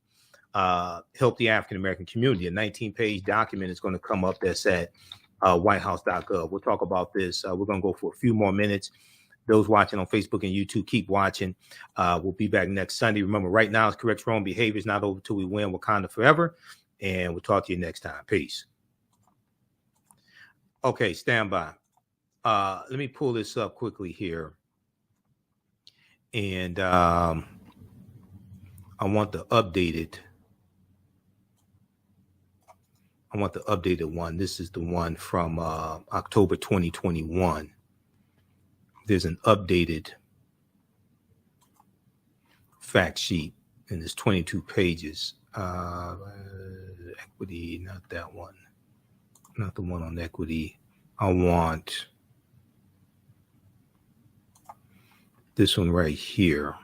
help the African-American community? A 19-page document is going to come up that's at whitehouse.gov. We'll talk about this. We're going to go for a few more minutes. Those watching on Facebook and YouTube, keep watching. We'll be back next Sunday. Remember, right now, it's correct wrong behavior is not over till we win Wakanda forever. And we'll talk to you next time. Peace. Okay, stand by. Let me pull this up quickly here. And I want the updated. I want the updated one. This is the one from October 2021. There's an updated fact sheet, and there's 22 pages. Equity, not that one. Not the one on equity. I want this one right here.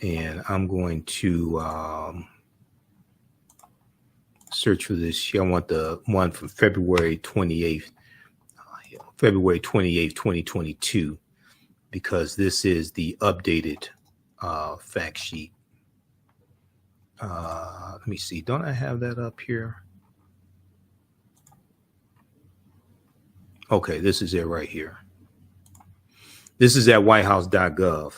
And I'm going to search for this here. I want the one from February 28th. February 28th, 2022. because this is the updated fact sheet. Let me see. Don't I have that up here? Okay, this is it right here. This is at whitehouse.gov.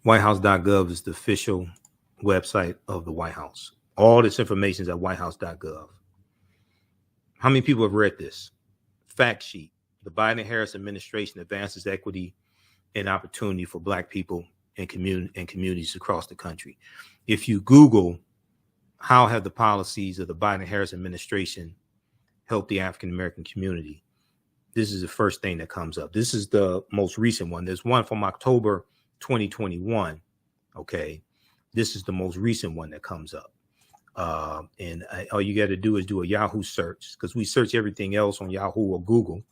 Whitehouse.gov is the official website of the White House. All this information is at whitehouse.gov. How many people have read this? Fact sheet. The Biden-Harris administration advances equity and opportunity for Black people and communities across the country. If you Google, how have the policies of the Biden-Harris administration helped the African-American community, this is the first thing that comes up. This is the most recent one. There's one from October 2021. Okay. This is the most recent one that comes up. And all you got to do is do a Yahoo search, because we search everything else on Yahoo or Google.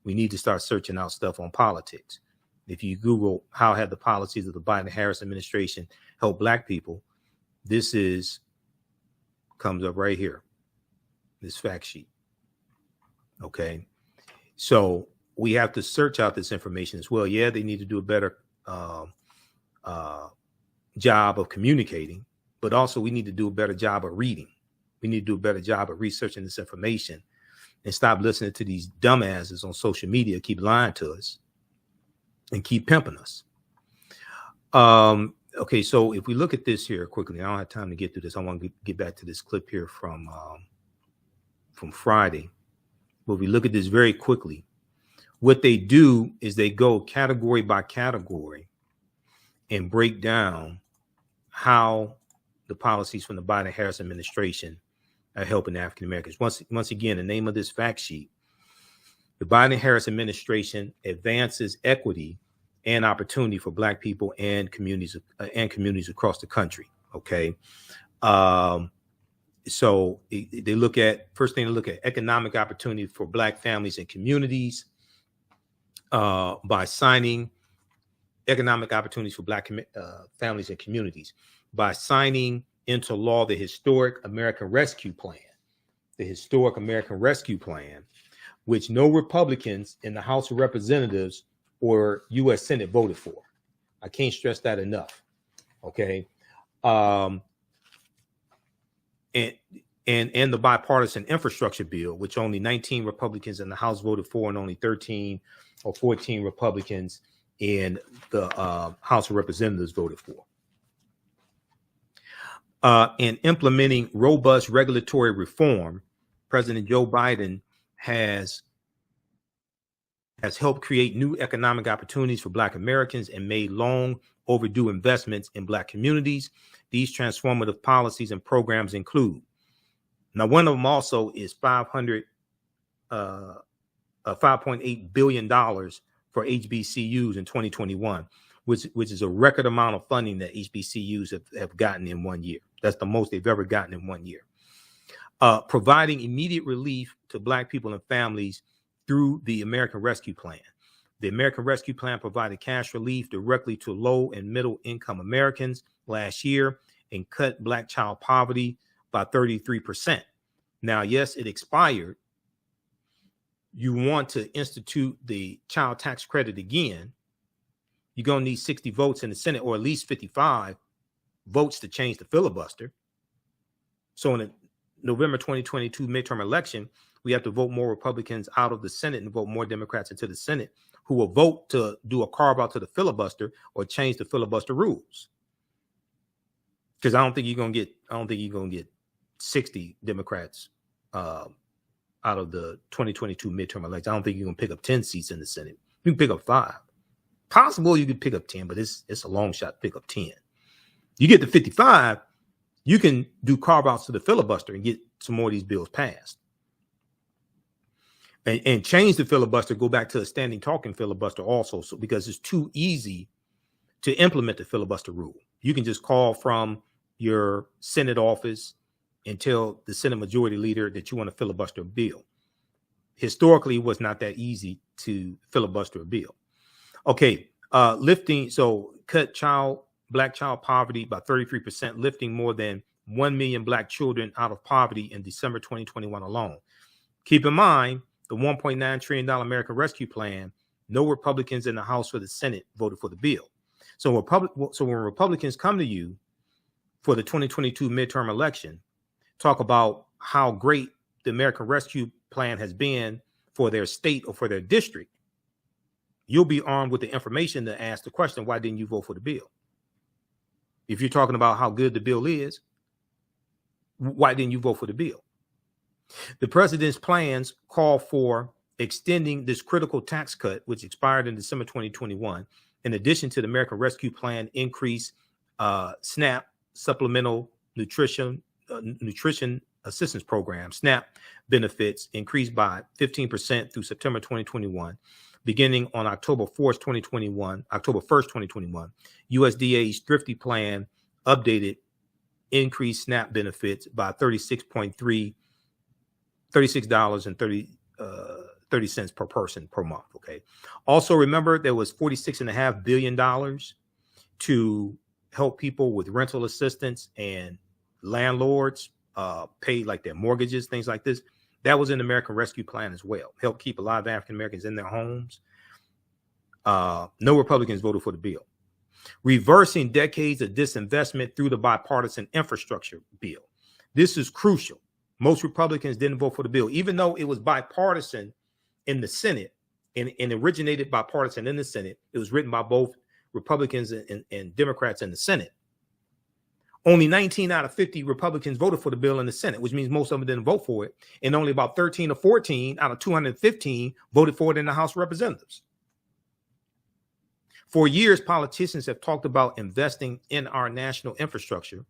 We need to start searching out stuff on politics. If you Google, how have the policies of the Biden-Harris administration helped Black people, this comes up right here, this fact sheet. Okay. So we have to search out this information as well. Yeah, they need to do a better job of communicating, but also we need to do a better job of reading. We need to do a better job of researching this information and stop listening to these dumbasses on social media keep lying to us and keep pimping us. Okay, so if we look at this here quickly, I don't have time to get through this. I want to get back to this clip here from Friday. But if we look at this very quickly, what they do is they go category by category and break down how the policies from the Biden-Harris administration are helping African Americans. Once again, the name of this fact sheet: the Biden-Harris administration advances equity and opportunity for Black people and communities across the country. Okay, so they look at, first thing they look at, economic opportunity for Black families and communities by signing economic opportunities for Black families and communities by signing into law the Historic American Rescue Plan. The Historic American Rescue Plan, which no Republicans in the House of Representatives or U.S. Senate voted for. I can't stress that enough. Okay. And the bipartisan infrastructure bill, which only 19 Republicans in the House voted for and only 13 or 14 Republicans in the House of Representatives voted for. In implementing robust regulatory reform, President Joe Biden has helped create new economic opportunities for Black Americans and made long overdue investments in Black communities. These transformative policies and programs include, now one of them also is $5.8 billion for HBCUs in 2021, which is a record amount of funding that HBCUs have gotten in 1 year. That's the most they've ever gotten in 1 year. Providing immediate relief to Black people and families through the American Rescue Plan. The American Rescue Plan provided cash relief directly to low and middle income Americans last year and cut Black child poverty by 33%. Now, yes, it expired. You want to institute the child tax credit again, you're going to need 60 votes in the Senate, or at least 55 votes to change the filibuster. So in the November 2022 midterm election, we have to vote more Republicans out of the Senate and vote more Democrats into the Senate, who will vote to do a carve out to the filibuster or change the filibuster rules. Because I don't think you're going to get 60 Democrats out of the 2022 midterm election. I don't think you're going to pick up 10 seats in the Senate. You can pick up 5. Possible you could pick up 10, but it's a long shot to pick up 10. You get to 55, you can do carve outs to the filibuster and get some more of these bills passed. And change the filibuster, go back to a standing talking filibuster also, so because it's too easy to implement the filibuster rule. You can just call from your Senate office and tell the Senate Majority Leader that you want to filibuster a bill. Historically, it was not that easy to filibuster a bill. Okay, cut Black child poverty by 33%, lifting more than 1 million Black children out of poverty in December 2021 alone. Keep in mind, the $1.9 trillion American Rescue Plan, no Republicans in the House or the Senate voted for the bill. So when Republicans come to you for the 2022 midterm election, talk about how great the American Rescue Plan has been for their state or for their district, you'll be armed with the information to ask the question, why didn't you vote for the bill? If you're talking about how good the bill is, why didn't you vote for the bill? The president's plans call for extending this critical tax cut, which expired in December 2021, in addition to the American Rescue Plan increase SNAP Supplemental Nutrition Assistance Program, SNAP benefits increased by 15% through September 2021. Beginning on October 1st, 2021, USDA's Thrifty Plan updated increased SNAP benefits by $36.30 per person per month. Okay. Also, remember there was $46.5 billion to help people with rental assistance and landlords pay like their mortgages, things like this. That was in the American Rescue Plan as well. Help keep a lot of African Americans in their homes. No Republicans voted for the bill. Reversing decades of disinvestment through the bipartisan infrastructure bill. This is crucial. Most Republicans didn't vote for the bill, even though it was bipartisan in the Senate and originated bipartisan in the Senate. It was written by both Republicans and Democrats in the Senate. Only 19 out of 50 Republicans voted for the bill in the Senate, which means most of them didn't vote for it. And only about 13 or 14 out of 215 voted for it in the House of Representatives. For years, politicians have talked about investing in our national infrastructure,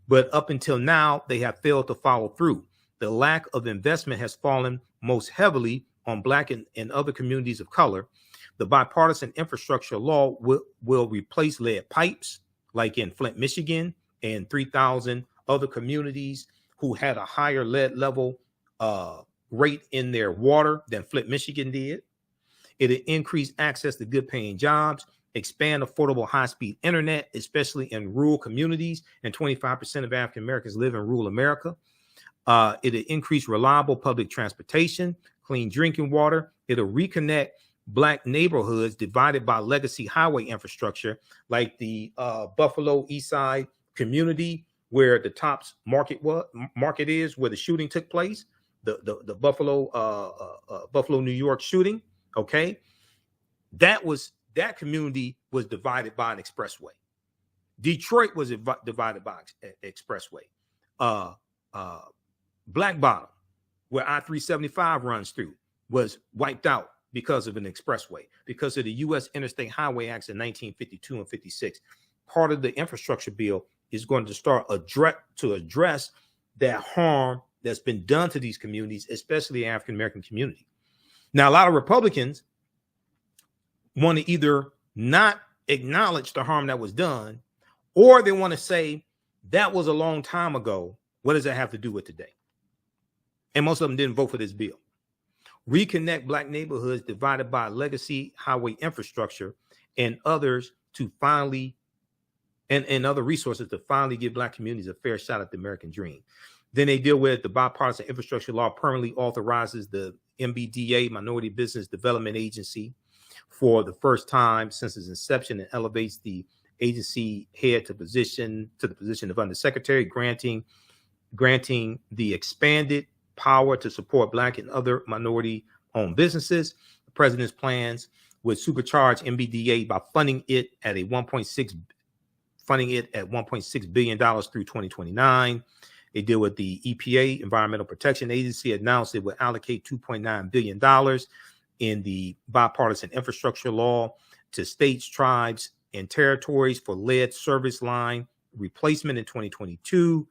but up until now, they have failed to follow through. The lack of investment has fallen most heavily on Black and other communities of color. The bipartisan infrastructure law will replace lead pipes, like in Flint, Michigan, and 3,000 other communities who had a higher lead level rate in their water than Flint, Michigan did. It'll increase access to good paying jobs, expand affordable high-speed internet, especially in rural communities, and 25% of African Americans live in rural America. It'll increase reliable public transportation, clean drinking water. It'll reconnect Black neighborhoods divided by legacy highway infrastructure, like the Buffalo East Side community where the Tops market is, where the shooting took place, the Buffalo, New York shooting. Okay, that community was divided by an expressway. Detroit was divided by an expressway. Black Bottom, where I-375 runs through, was wiped out because of an expressway, because of the U.S. Interstate Highway Acts in 1952 and 56. Part of the infrastructure bill is going to start to address that harm that's been done to these communities, especially the African American community. Now, a lot of Republicans want to either not acknowledge the harm that was done, or they want to say that was a long time ago. What does that have to do with today? And most of them didn't vote for this bill. Reconnect Black neighborhoods divided by legacy highway infrastructure and others to finally, and other resources to finally give Black communities a fair shot at the American dream. Then they deal with the bipartisan infrastructure law permanently authorizes the MBDA, Minority Business Development Agency, for the first time since its inception, and elevates the agency head to the position of undersecretary, granting the expanded power to support Black and other minority-owned businesses. The president's plans would supercharge MBDA by funding it at $1.6 billion through 2029. They deal with the EPA, Environmental Protection Agency, announced it would allocate $2.9 billion in the bipartisan infrastructure law to states, tribes, and territories for lead service line replacement in 2022.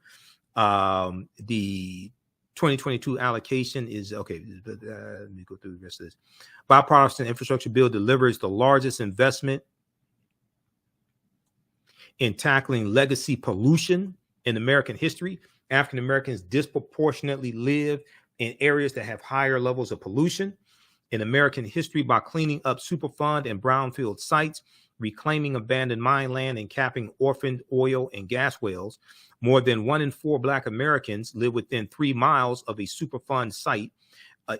The 2022 allocation is okay. Let me go through the rest of this. Bipartisan infrastructure bill delivers the largest investment in tackling legacy pollution in American history. African Americans disproportionately live in areas that have higher levels of pollution in American history by cleaning up Superfund and brownfield sites. reclaiming abandoned mine land, and capping orphaned oil and gas wells. More than 1 in 4 Black Americans live within 3 miles of a Superfund site,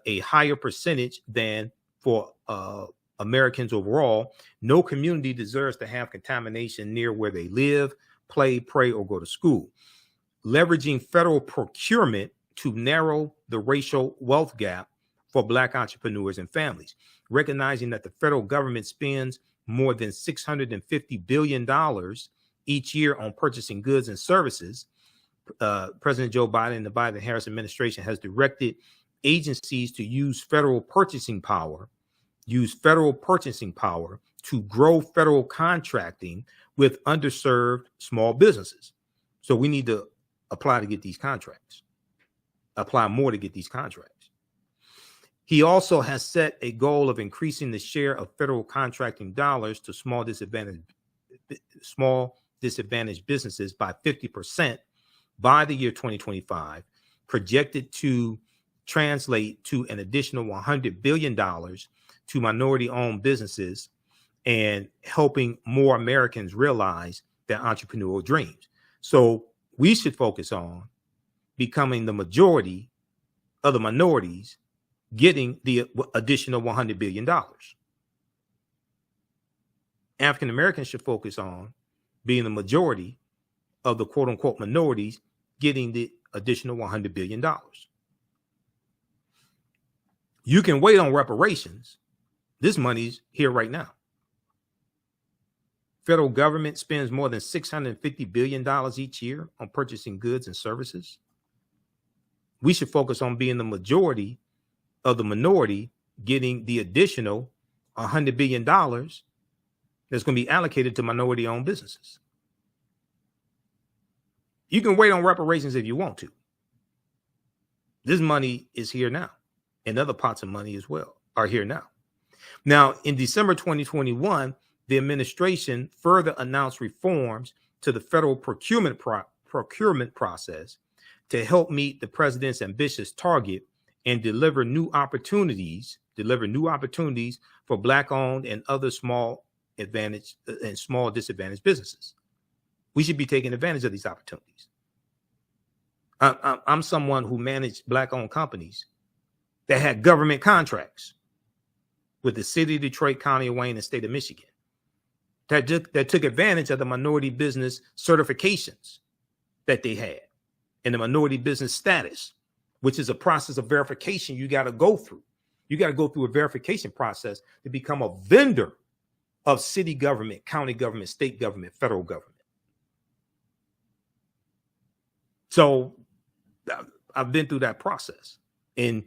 a higher percentage than for Americans overall. No community deserves to have contamination near where they live, play, pray, or go to school. Leveraging federal procurement to narrow the racial wealth gap for Black entrepreneurs and families. Recognizing that the federal government spends more than $650 billion each year on purchasing goods and services, President Joe Biden and the Biden-Harris administration has directed agencies to use federal purchasing power to grow federal contracting with underserved small businesses. So we need to apply to get these contracts, apply more to get these contracts. He also has set a goal of increasing the share of federal contracting dollars to small disadvantaged businesses by 50% by the year 2025, projected to translate to an additional $100 billion to minority-owned businesses and helping more Americans realize their entrepreneurial dreams. So we should focus on becoming the majority of the minorities getting the additional $100 billion. African Americans should focus on being the majority of the quote unquote minorities getting the additional $100 billion. You can wait on reparations. This money's here right now. Federal government spends more than $650 billion each year on purchasing goods and services. We should focus on being the majority of the minority getting the additional $100 billion that's going to be allocated to minority-owned businesses. You can wait on reparations if you want to. This money is here now, and other pots of money as well are here now. Now, in December 2021, the administration further announced reforms to the federal procurement process to help meet the president's ambitious target and deliver new opportunities for Black-owned and other small disadvantaged businesses. We should be taking advantage of these opportunities. I'm someone who managed Black-owned companies that had government contracts with the city of Detroit, County of Wayne, and state of Michigan that took advantage of the minority business certifications that they had and the minority business status, which is a process of verification you got to go through. You got to go through a verification process to become a vendor of city government, county government, state government, federal government. So I've been through that process, and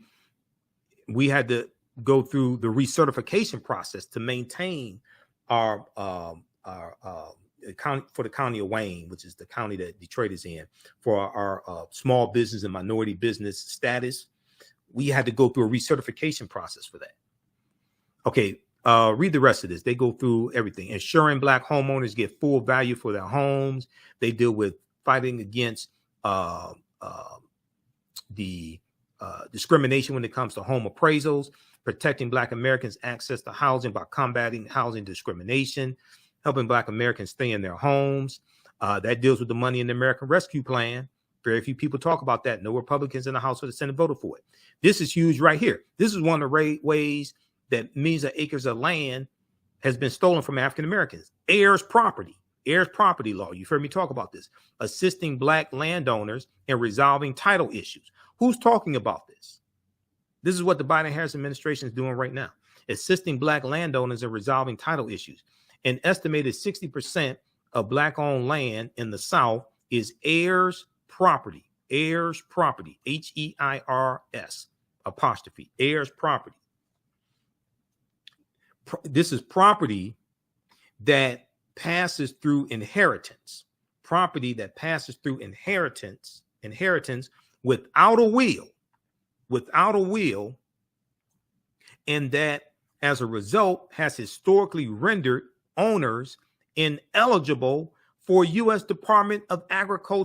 we had to go through the recertification process to maintain our county, for the County of Wayne, which is the county that Detroit is in, for our small business and minority business status. We had to go through a recertification process for that. Okay, read the rest of this. They go through everything. Ensuring Black homeowners get full value for their homes. They deal with fighting against the discrimination when it comes to home appraisals, protecting Black Americans' access to housing by combating housing discrimination, helping Black Americans stay in their homes. That deals with the money in the American Rescue Plan. Very few people talk about that. No Republicans in the House or the Senate voted for it. This is huge right here. This is one of the ways that millions of acres of land has been stolen from African Americans. Heirs property law. You've heard me talk about this. Assisting Black landowners in resolving title issues. Who's talking about this? This is what the Biden-Harris administration is doing right now. Assisting Black landowners in resolving title issues. An estimated 60% of Black-owned land in the South is heirs property. Heirs property. H-E-I-R-S apostrophe. Heirs property. This is property that passes through inheritance. Property that passes through inheritance without a will. And that, as a result, has historically rendered owners ineligible for U.S. Department of Agriculture